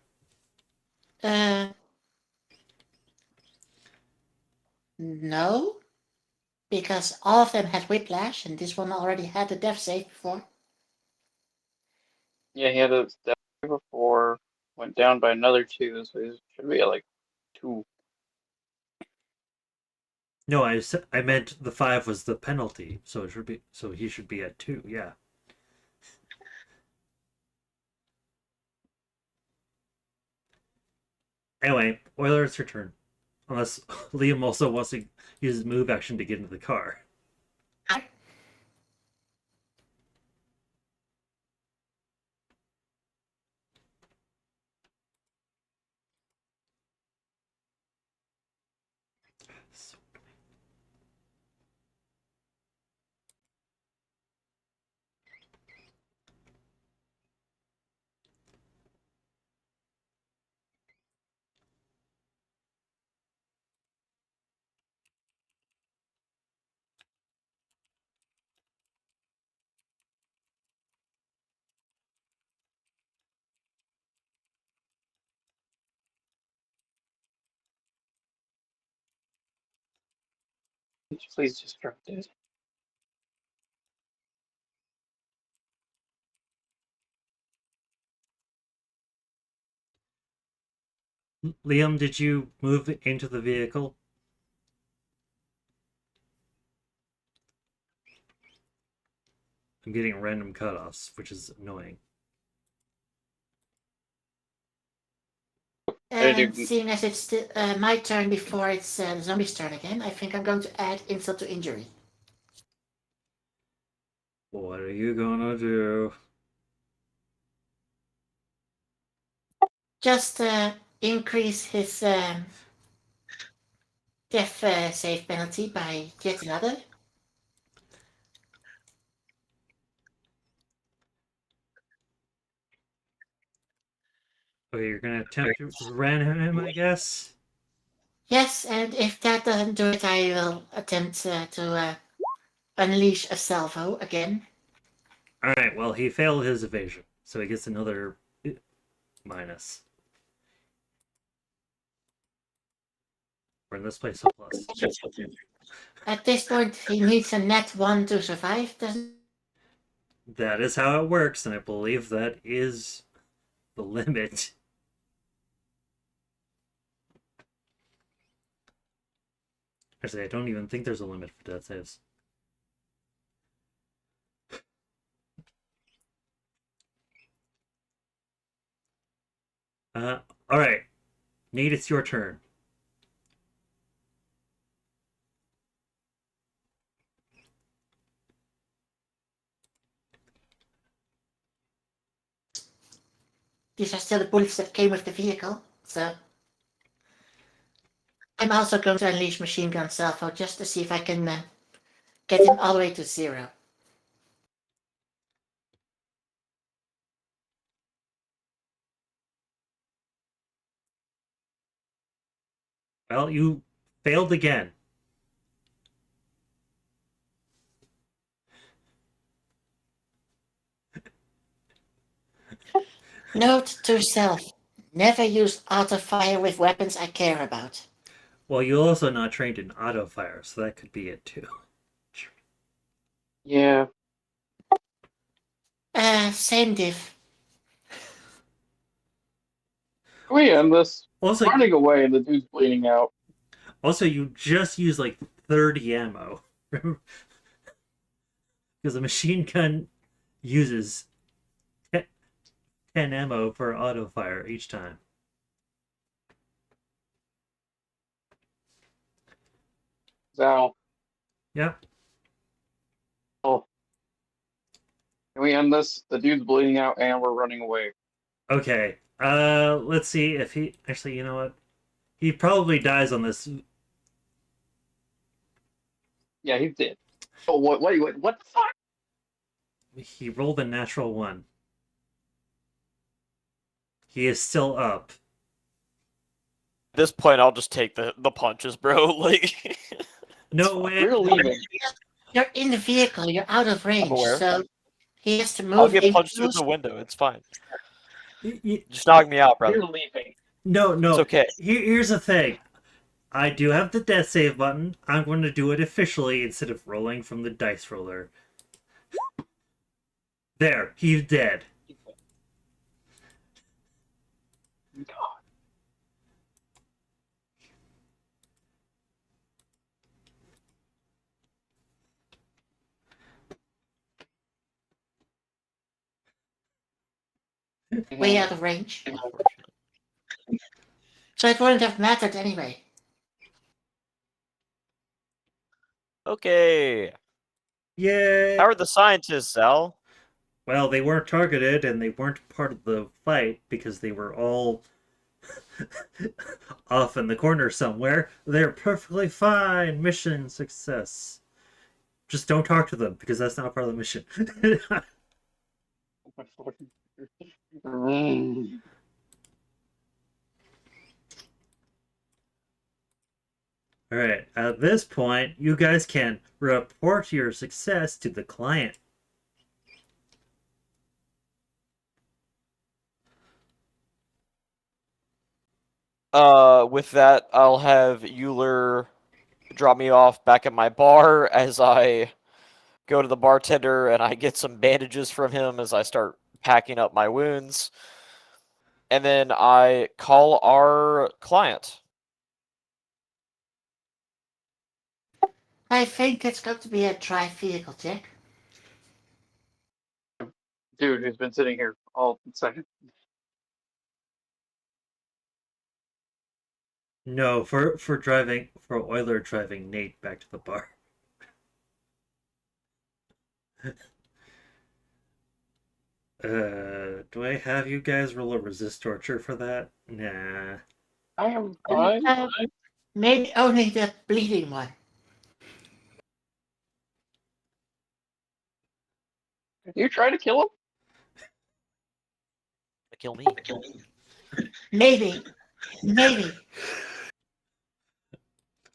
No, because all of them had whiplash, and this one already had the death save before. Yeah, he had a step before, went down by another 2, so he should be at like 2. No, I meant the 5 was the penalty, so he should be at 2. Yeah. Anyway, Euler, it's your turn. Unless Liam also wants to use his move action to get into the car. Please just drop dead. Liam, did you move into the vehicle? I'm getting random cutoffs, which is annoying. I do. seeing as it's still, my turn before it's the zombie's turn again, I think I'm going to add insult to injury. What are you gonna do? Just increase his death save penalty by yet another. Okay, you're gonna attempt to ram him, I guess? Yes, and if that doesn't do it, I will attempt to unleash a salvo again. Alright, well, he failed his evasion, so he gets another minus. Or in this place, a plus. At this point, he needs a net 1 to survive, doesn't That is how it works, and I believe that is the limit. Actually, I don't even think there's a limit for death saves. Alright. Nate, it's your turn. These are still the bullets that came with the vehicle, so I'm also going to unleash machine gun salvo just to see if I can get him all the way to 0. Well, you failed again. Note to self: never use auto fire with weapons I care about. Well, you're also not trained in auto fire, so that could be it too. Yeah. Same diff. Can we end this? Also, Running away and the dude's bleeding out. you just used like 30 ammo. Because a machine gun uses 10 ammo for auto fire each time. So, Yep. oh. Can we end this? The dude's bleeding out and we're running away. Okay. Let's see if he actually. You know what? He probably dies on this. Yeah, he did. Oh, what the fuck? He rolled a natural one. He is still up. At this point, I'll just take the punches, bro. Like, No way. We're leaving. You're in the vehicle, you're out of range, aware. so he has to I'll move get in punched through close. the window. It's fine. Y- Just knock me out, brother. We're leaving. No, no. It's okay. Here's the thing. I do have the death save button. I'm going to do it officially instead of rolling from the dice roller. There, he's dead. God. way out of range. Unfortunate. So it wouldn't have mattered anyway. Okay. Yay! How are the scientists, Al? Well, they weren't targeted and they weren't part of the fight because they were all off in the corner somewhere. They're perfectly fine. Mission success. Just don't talk to them because that's not part of the mission. Alright, at this point, you guys can report your success to the client. With that, I'll have Euler drop me off back at my bar as I go to the bartender and I get some bandages from him as I start packing up my wounds. And then I call our client. I think it's going to be a dry vehicle check. Dude who's been sitting here all second. No, for Euler driving Nate back to the bar. Do I have you guys roll a resist torture for that? Nah. I am fine. Maybe only the bleeding one. You try to kill him? Kill me. Maybe. Maybe.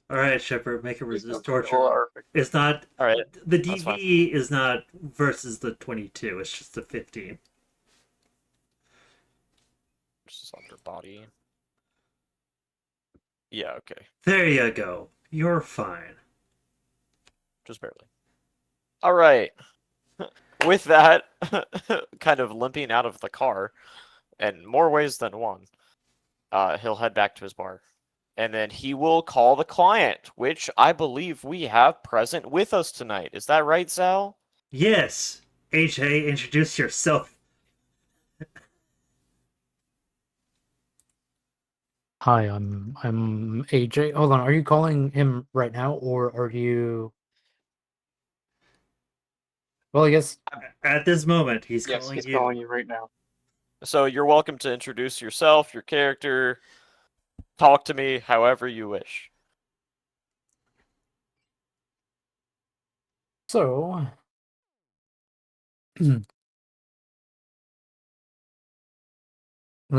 All right, Shepard, make a resist Kill torture. our- It's not All right. the That's fine. DV is not versus the 22. It's just the 15. This is under body. Yeah. Okay. There you go. You're fine. Just barely. All right. With that, kind of limping out of the car, in more ways than one, he'll head back to his bar. And then he will call the client, which I believe we have present with us tonight. Is that right, Sal? Yes. AJ, introduce yourself. Hi, I'm AJ. Hold on, are you calling him right now, or are you? Well, I guess At this moment, he's Yes, calling he's you. calling you right now. So you're welcome to introduce yourself, your character, talk to me however you wish. so.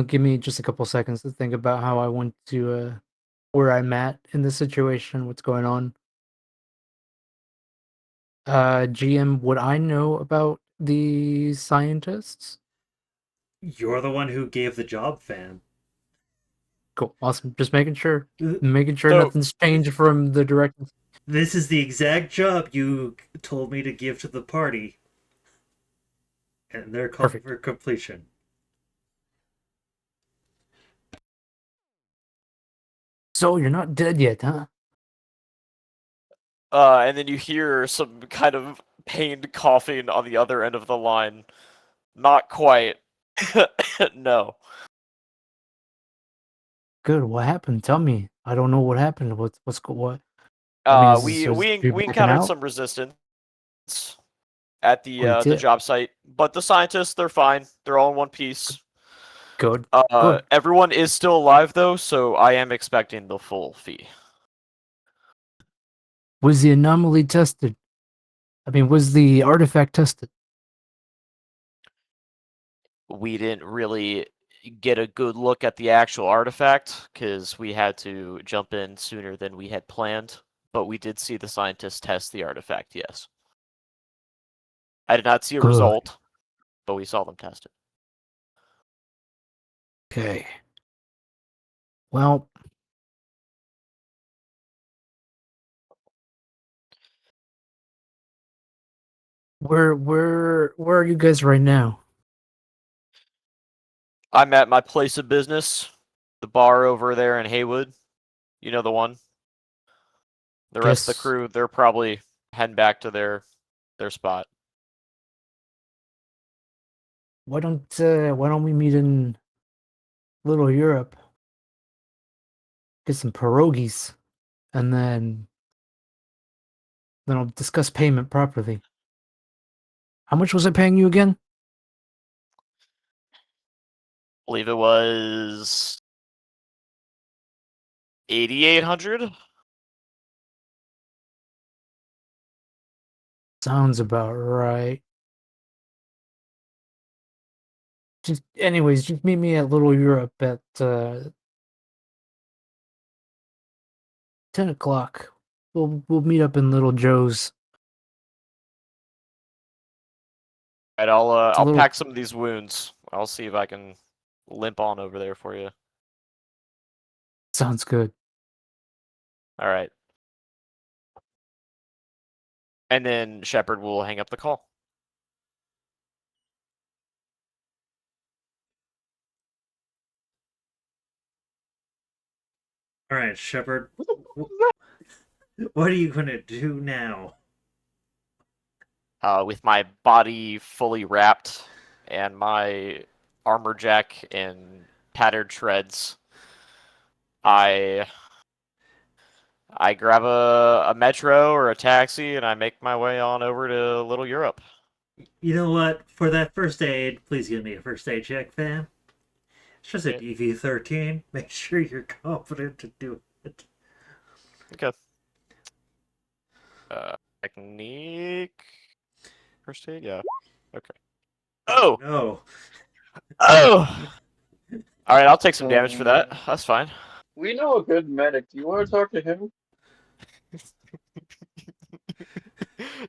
Give me just a couple seconds to think about how I want to, where I'm at in this situation, what's going on. GM, would I know about the scientists? You're the one who gave the job, fam. Cool, awesome. Just making sure So- nothing's changed from the directions. This is the exact job you told me to give to the party. And they're called Perfect. for completion. So you're not dead yet, huh? And then you hear some kind of pained coughing on the other end of the line. Not quite. No. Good. What happened? Tell me. I don't know what happened. What? I mean, is We you backing encountered out? some resistance at Oh, you the did. job site, but the scientists, they're fine. They're all in one piece. Good. Good. Everyone is still alive though, so I am expecting the full fee. Was the anomaly tested? I mean, was the artifact tested? We didn't really get a good look at the actual artifact because we had to jump in sooner than we had planned, but we did see the scientists test the artifact, yes. I did not see a Good. result, but we saw them test it. Okay. Well, where are you guys right now? I'm at my place of business, the bar over there in Haywood. You know the one? The rest of the Guess crew, they're probably heading back to their spot. why don't we meet in Little Europe? Get some pierogies, and then I'll discuss payment properly. How much was I paying you again? I believe it was 8,800. Sounds about right. Just meet me at Little Europe at 10 o'clock. We'll meet up in Little Joe's. Right, It's a I'll little pack some of these wounds. I'll see if I can limp on over there for you. sounds good. All right. And then Shepard will hang up the call. All right, Shepard. What the fuck was that? What are you gonna do now? With my body fully wrapped and my armor jack in tattered shreds, I grab a metro or a taxi and I make my way on over to Little Europe. You know what? For that first aid, please give me a first aid check, fam. It's just a Yeah. DV13. Make sure you're confident to do it. Okay. Technique. First aid, yeah. Okay. Oh! No. Oh! Alright, I'll take some damage for that. Um, That's fine. We know a good medic. Do you want to talk to him?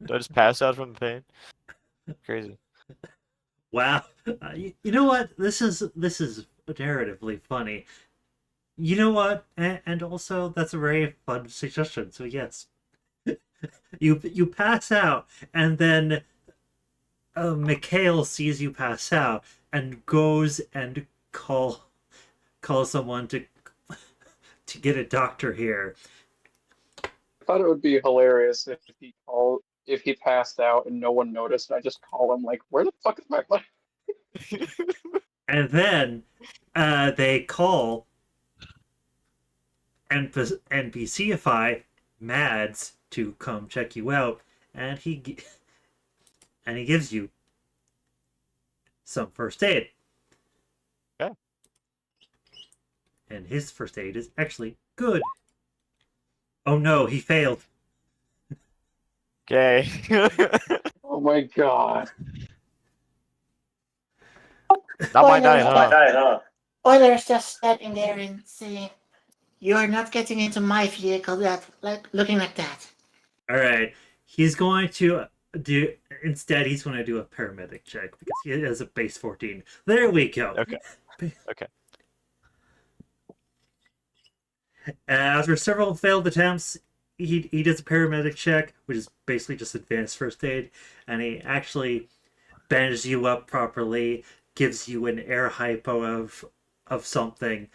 Do I just pass out from the pain? Crazy. Wow. You know what? This is narratively funny. You know what? And also that's a very fun suggestion. So yes, you pass out, and then Mikhail sees you pass out and goes and call someone to get a doctor here. I thought it would be hilarious if he passed out and no one noticed. I just call him like, "Where the fuck is my money?" And then they call NPCify Mads to come check you out, and he gives you some first aid. Yeah. And his first aid is actually good. Oh no, he failed. Okay. Oh my god. Not my Spoiler night, alert. huh? Spoiler's just standing there and saying, "You're not getting into my vehicle looking like that." All right, he's going to do instead. He's going to do a paramedic check because he has a base 14. There we go. Okay. Okay. After several failed attempts, he does a paramedic check, which is basically just advanced first aid, and he actually bandages you up properly, gives you an air hypo of something,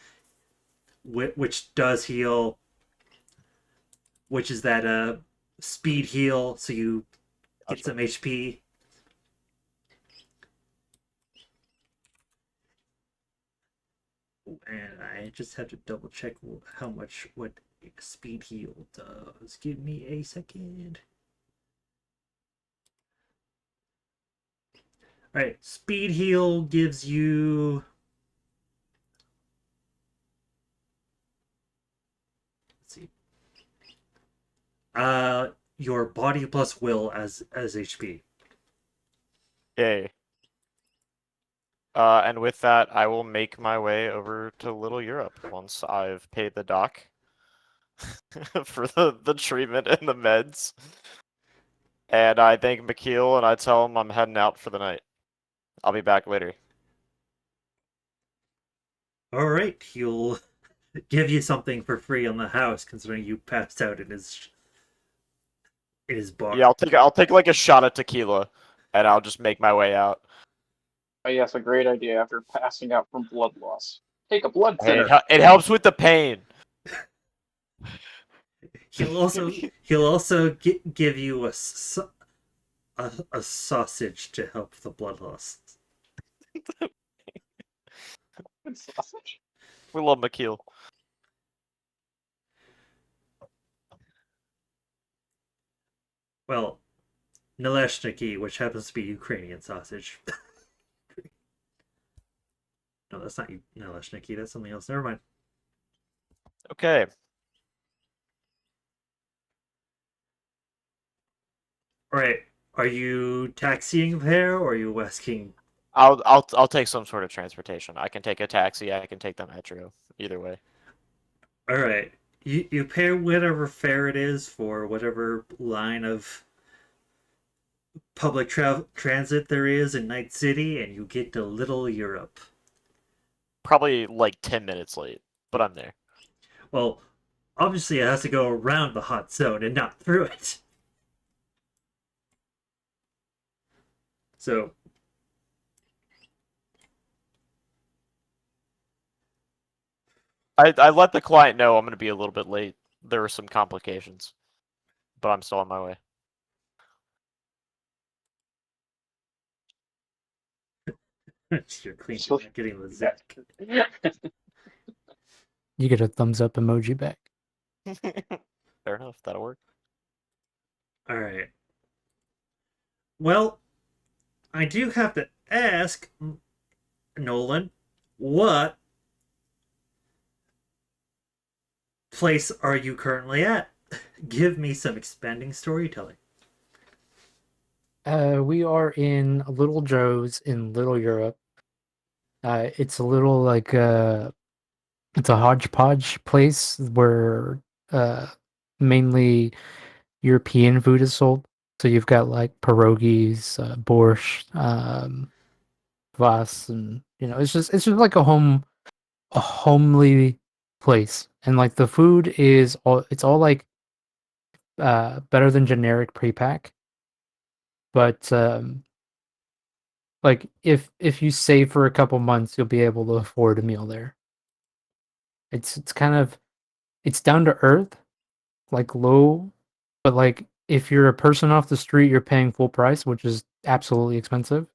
which does heal, which is that speed heal, so you get Gotcha. some HP. And I just have to double check how much what speed heal does. Give me a second. All right, speed heal gives you. Let's see. Your body plus will as HP. Yay. And with that, I will make my way over to Little Europe once I've paid the doc for the treatment and the meds. And I thank McKeel and I tell him I'm heading out for the night. I'll be back later. All right, he'll give you something for free on the house, considering you passed out in his bar. Yeah, I'll take like a shot of tequila, and I'll just make my way out. Oh yes, a great idea after passing out from blood loss. Take a blood Hey, thinner. it helps with the pain. He'll also give you a sausage to help the blood loss. Good sausage. We love McKeel. Well, Naleshniki, which happens to be Ukrainian sausage. No, that's not Naleshniki. That's something else. Never mind. Okay. All right. Are you taxiing there, or are you asking? I'll take some sort of transportation. I can take a taxi. I can take the metro. Either way. All right. You pay whatever fare it is for whatever line of public transit there is in Night City, and you get to Little Europe. Probably like 10 minutes late, but I'm there. Well, obviously it has to go around the hot zone and not through it. So I let the client know I'm going to be a little bit late. There were some complications, but I'm still on my way. you're clean, you're not getting the Zach. You get a thumbs up emoji back. Fair enough. That'll work. All right. Well, I do have to ask, Nolan, what place are you currently at? Give me some expanding storytelling. We are in Little Joe's in Little Europe. It's a little like it's a hodgepodge place where mainly European food is sold. So you've got like pierogies, borscht, kvass, and it's just like a homely place, and like the food is all like better than generic pre-pack, but like if you save for a couple months, you'll be able to afford a meal there. It's kind of it's down to earth, like low, but like if you're a person off the street, you're paying full price, which is absolutely expensive.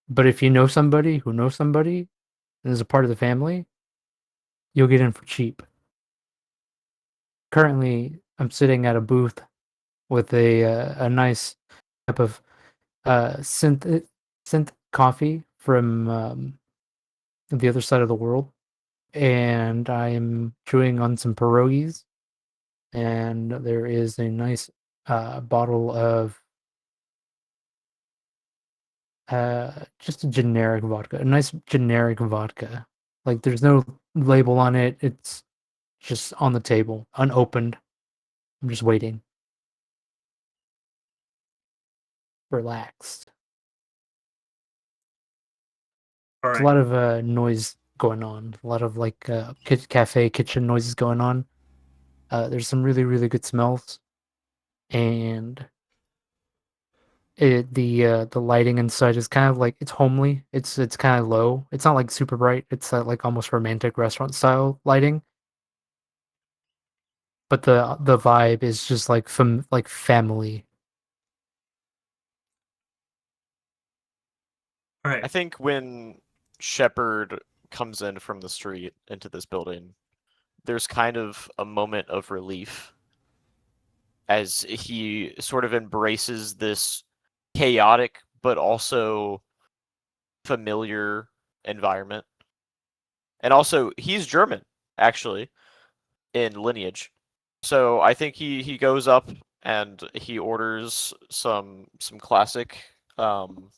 But if you know somebody who knows somebody and is a part of the family, you'll get in for cheap. Currently, I'm sitting at a booth with a nice cup of synth coffee from the other side of the world, and I'm chewing on some pierogies, and there is a nice bottle of just a generic vodka, a nice generic vodka. Like there's no label on it. It's just on the table, unopened. I'm just waiting. Relaxed. All There's a right. lot of noise going on. A lot of like cafe kitchen noises going on. There's some really really good smells, and the lighting inside is kind of like it's homely. It's kind of low. It's not like super bright. It's like almost romantic restaurant style lighting. But the vibe is just like like family. All I right. think when Shepard comes in from the street into this building, there's kind of a moment of relief as he sort of embraces this chaotic but also familiar environment. And also, he's German, actually, in lineage. So I think he goes up and he orders some classic um,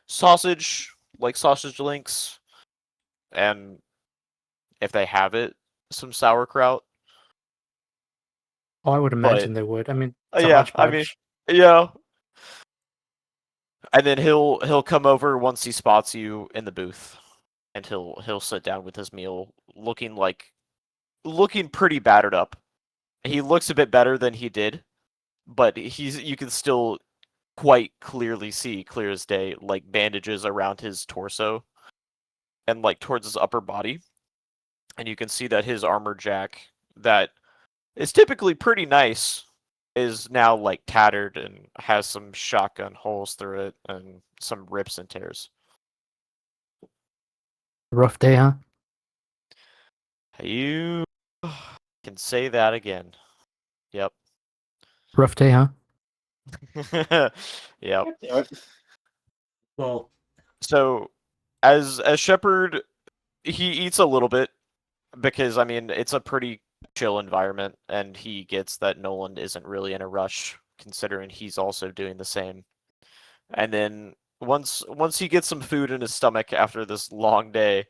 sausage, like sausage links, and if they have it, some sauerkraut. Oh, I would But imagine they would. I mean, it's a yeah, I mean, hodgepodge. yeah. And then he'll come over once he spots you in the booth, and he'll sit down with his meal, looking pretty battered up. He looks a bit better than he did, but you can still quite clearly see, clear as day, like bandages around his torso and like towards his upper body. And you can see that his armor jack, that is typically pretty nice, is now like tattered and has some shotgun holes through it and some rips and tears. Rough day, huh? You can say that again. Yep. Rough day, huh? Yep. Well, So as Shepard, he eats a little bit because I mean it's a pretty chill environment, and he gets that Nolan isn't really in a rush, considering he's also doing the same. And then once he gets some food in his stomach after this long day,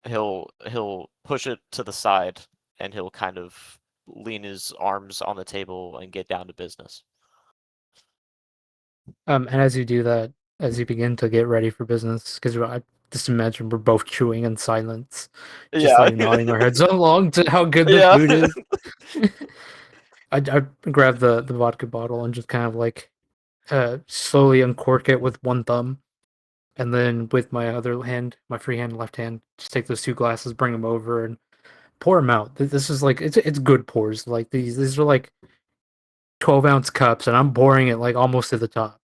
he'll push it to the side and he'll kind of lean his arms on the table and get down to business. And as you do that, as you begin to get ready for business, because I just imagine we're both chewing in silence, just Yeah. like nodding our heads along to how good the Yeah. food is. I grab the vodka bottle and just kind of like slowly uncork it with one thumb, and then with my other hand, my free hand, left hand, just take those two glasses, bring them over, and pour them out. This is like it's good pours. Like these are like 12-ounce cups, and I'm pouring it like almost to the top.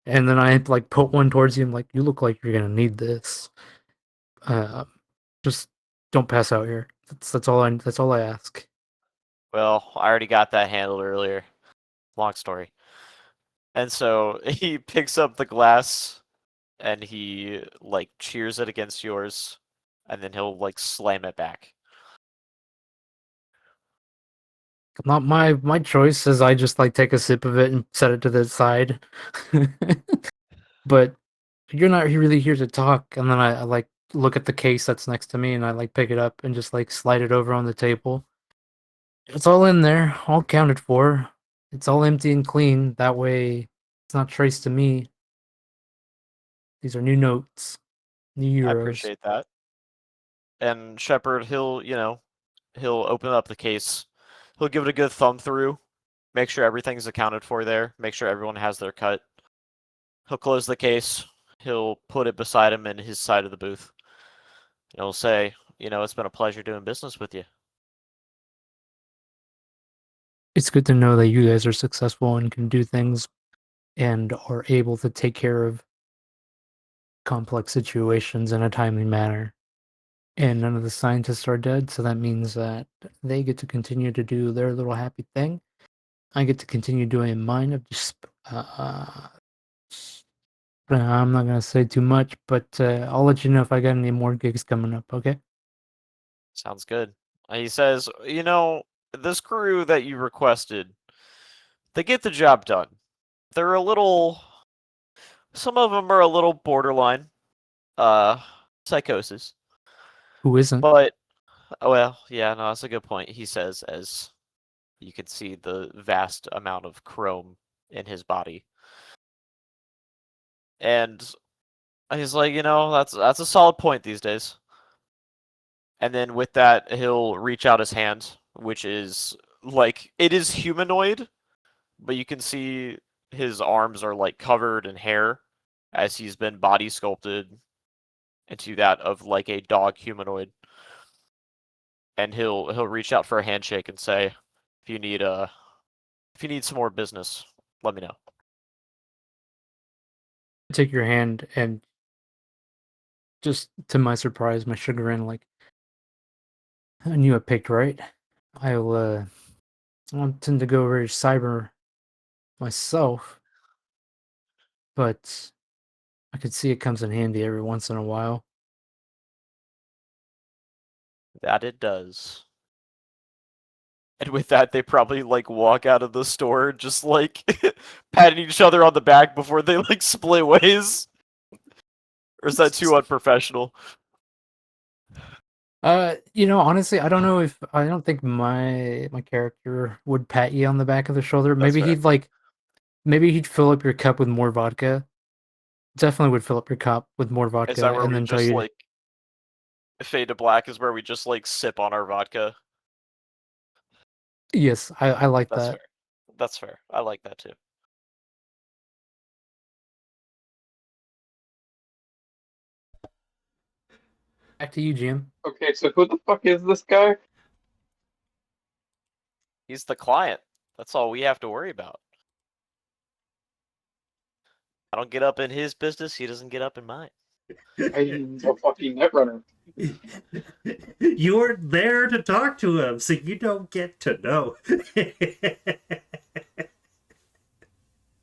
And then I like put one towards you. I'm like, you look like you're gonna need this. Uh, just don't pass out here. That's all I ask. Well, I already got that handled earlier. Long story. And so he picks up the glass and he like cheers it against yours, and then he'll like slam it back. Not my choice, as I just like take a sip of it and set it to the side. But you're not really here to talk. And then I like look at the case that's next to me and I like pick it up and just like slide it over on the table. It's all in there, all counted for. It's all empty and clean. That way it's not traced to me. These are new notes, new I euros. appreciate that. And Shepard, he'll open up the case. He'll give it a good thumb through, make sure everything's accounted for there, make sure everyone has their cut. He'll close the case. He'll put it beside him in his side of the booth. And he'll say, it's been a pleasure doing business with you. It's good to know that you guys are successful and can do things and are able to take care of complex situations in a timely manner. And none of the scientists are dead, so that means that they get to continue to do their little happy thing. I get to continue doing mine of just I'm not gonna say too much, but I'll let you know if I got any more gigs coming up, okay? Sounds good. He says, this crew that you requested, they get the job done. They're some of them are a little borderline, psychosis. Who isn't? But, well, yeah, no, that's a good point. He says, as you can see the vast amount of chrome in his body. And he's like, that's a solid point these days. And then with that, he'll reach out his hand, which is like, it is humanoid, but you can see his arms are like covered in hair as he's been body sculpted into that of like a dog humanoid. And he'll reach out for a handshake and say, if you need some more business, let me know. Take your hand and just to my surprise, my chagrin, like I knew I picked right. I'll I don't tend to go very cyber myself, but I could see it comes in handy every once in a while. That it does. And with that, they probably like walk out of the store just like patting each other on the back before they like split ways. Or is that too unprofessional? Honestly, I don't know if I don't think my character would pat you on the back of the shoulder. That's Maybe fair. maybe he'd fill up your cup with more vodka. Definitely would fill up your cup with more Is vodka that where and we then tell just you like fade to black is where we just like sip on our vodka? yes, I like That's that. fair. That's fair. I like that too. Back to you, Jim. Okay, so who the fuck is this guy? He's the client. That's all we have to worry about. I don't get up in his business, he doesn't get up in mine. I'm a fucking netrunner. You're there to talk to him, so you don't get to know.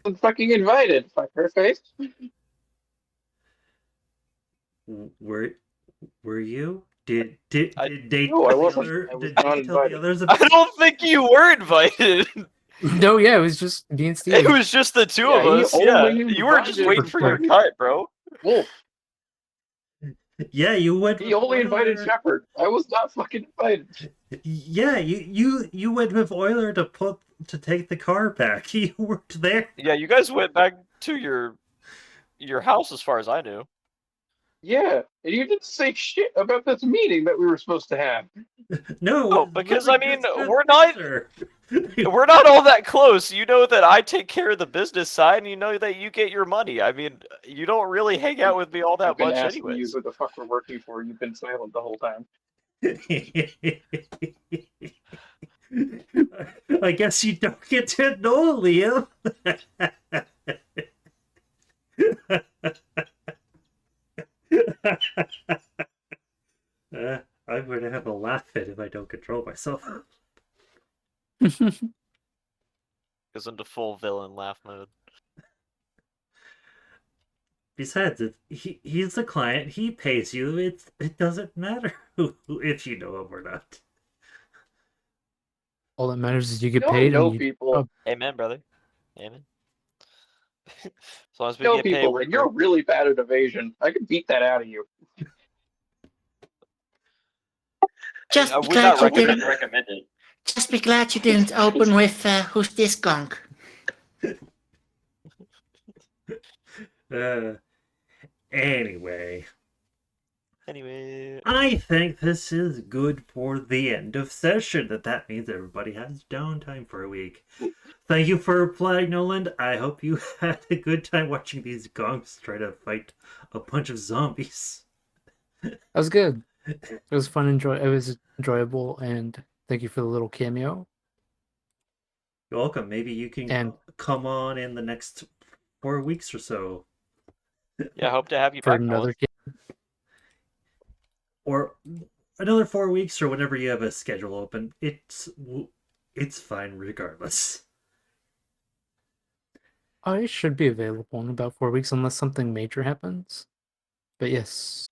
I'm fucking invited. Fuck her face. were you? Did I- they No, I tell the wasn't. other? I was Did not they tell the invited. others I about? don't think you were invited. No, yeah, it was just me and It Steven. was just the two Yeah, of he us. Yeah, only you were just invited waiting for your cut, bro. Wolf. Yeah, you went He with only invited Euler. Shepard. I was not fucking invited. Yeah, you went with Euler to take the car back. You weren't there. Yeah, you guys went back to your house as far as I knew. Yeah, and you didn't say shit about this meeting that we were supposed to have. No, Oh, it was because really I mean, just we're not Caesar. we're not all that close. You know that I take care of the business side, and you know that you get your money. I mean, you don't really hang out with me all that I've been much, asking you anyways. who the fuck we're working for. You've been silent the whole time. I guess you don't get to know Liam. I'm gonna myself. Goes into full villain laugh mode. Besides, he's the client. He pays you. It doesn't matter if you know him or not. All that matters is you You get know, I paid know and you. people. Amen, brother. Amen. As long as we Know get paid, people, we're and you're really bad at evasion. I can beat that out of you. Just I be would not glad you recommend didn't. it. recommend it. Just be glad you didn't open with "Who's this gunk?" Uh, anyway, Anyway, I think this is good for the end of session. That means everybody has downtime for a week. Thank you for playing, Nolan. I hope you had a good time watching these gonks try to fight a bunch of zombies. That was good. It was fun. It was enjoyable, and thank you for the little cameo. You're welcome. Maybe you can And come on in the next 4 weeks or so. yeah, I hope to have you for back, another Nolan. Or another 4 weeks or whenever you have a schedule open. It's fine regardless. I should be available in about 4 weeks unless something major happens. But yes.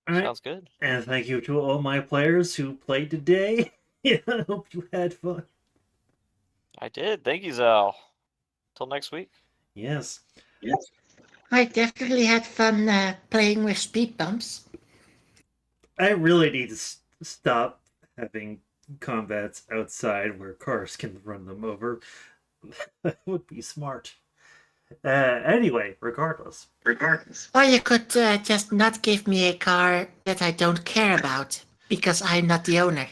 All right. Sounds good. And thank you to all my players who played today. I hope you had fun. I did. Thank you, Zal. Till next week. Yes. I definitely had fun playing with speed bumps. I really need to stop having combats outside where cars can run them over. That would be smart. Anyway, regardless. Or you could just not give me a car that I don't care about, because I'm not the owner.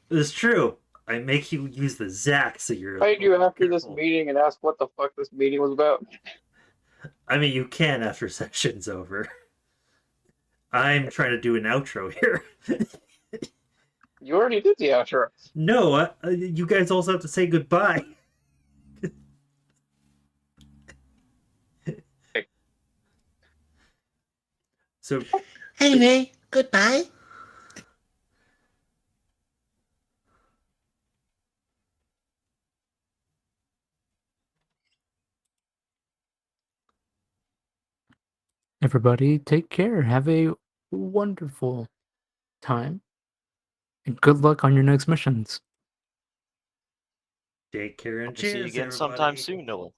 It's true. I make you use the Zack so you're. Find you after this careful. meeting and ask what the fuck this meeting was about. I mean, you can after session's over. I'm trying to do an outro here. You already did the outro. No, you guys also have to say goodbye. So, Anyway, goodbye. Everybody, take care. Have a wonderful time. And good luck on your next missions. take care and Hope to see you cheers, again sometime everybody. soon, Nolan.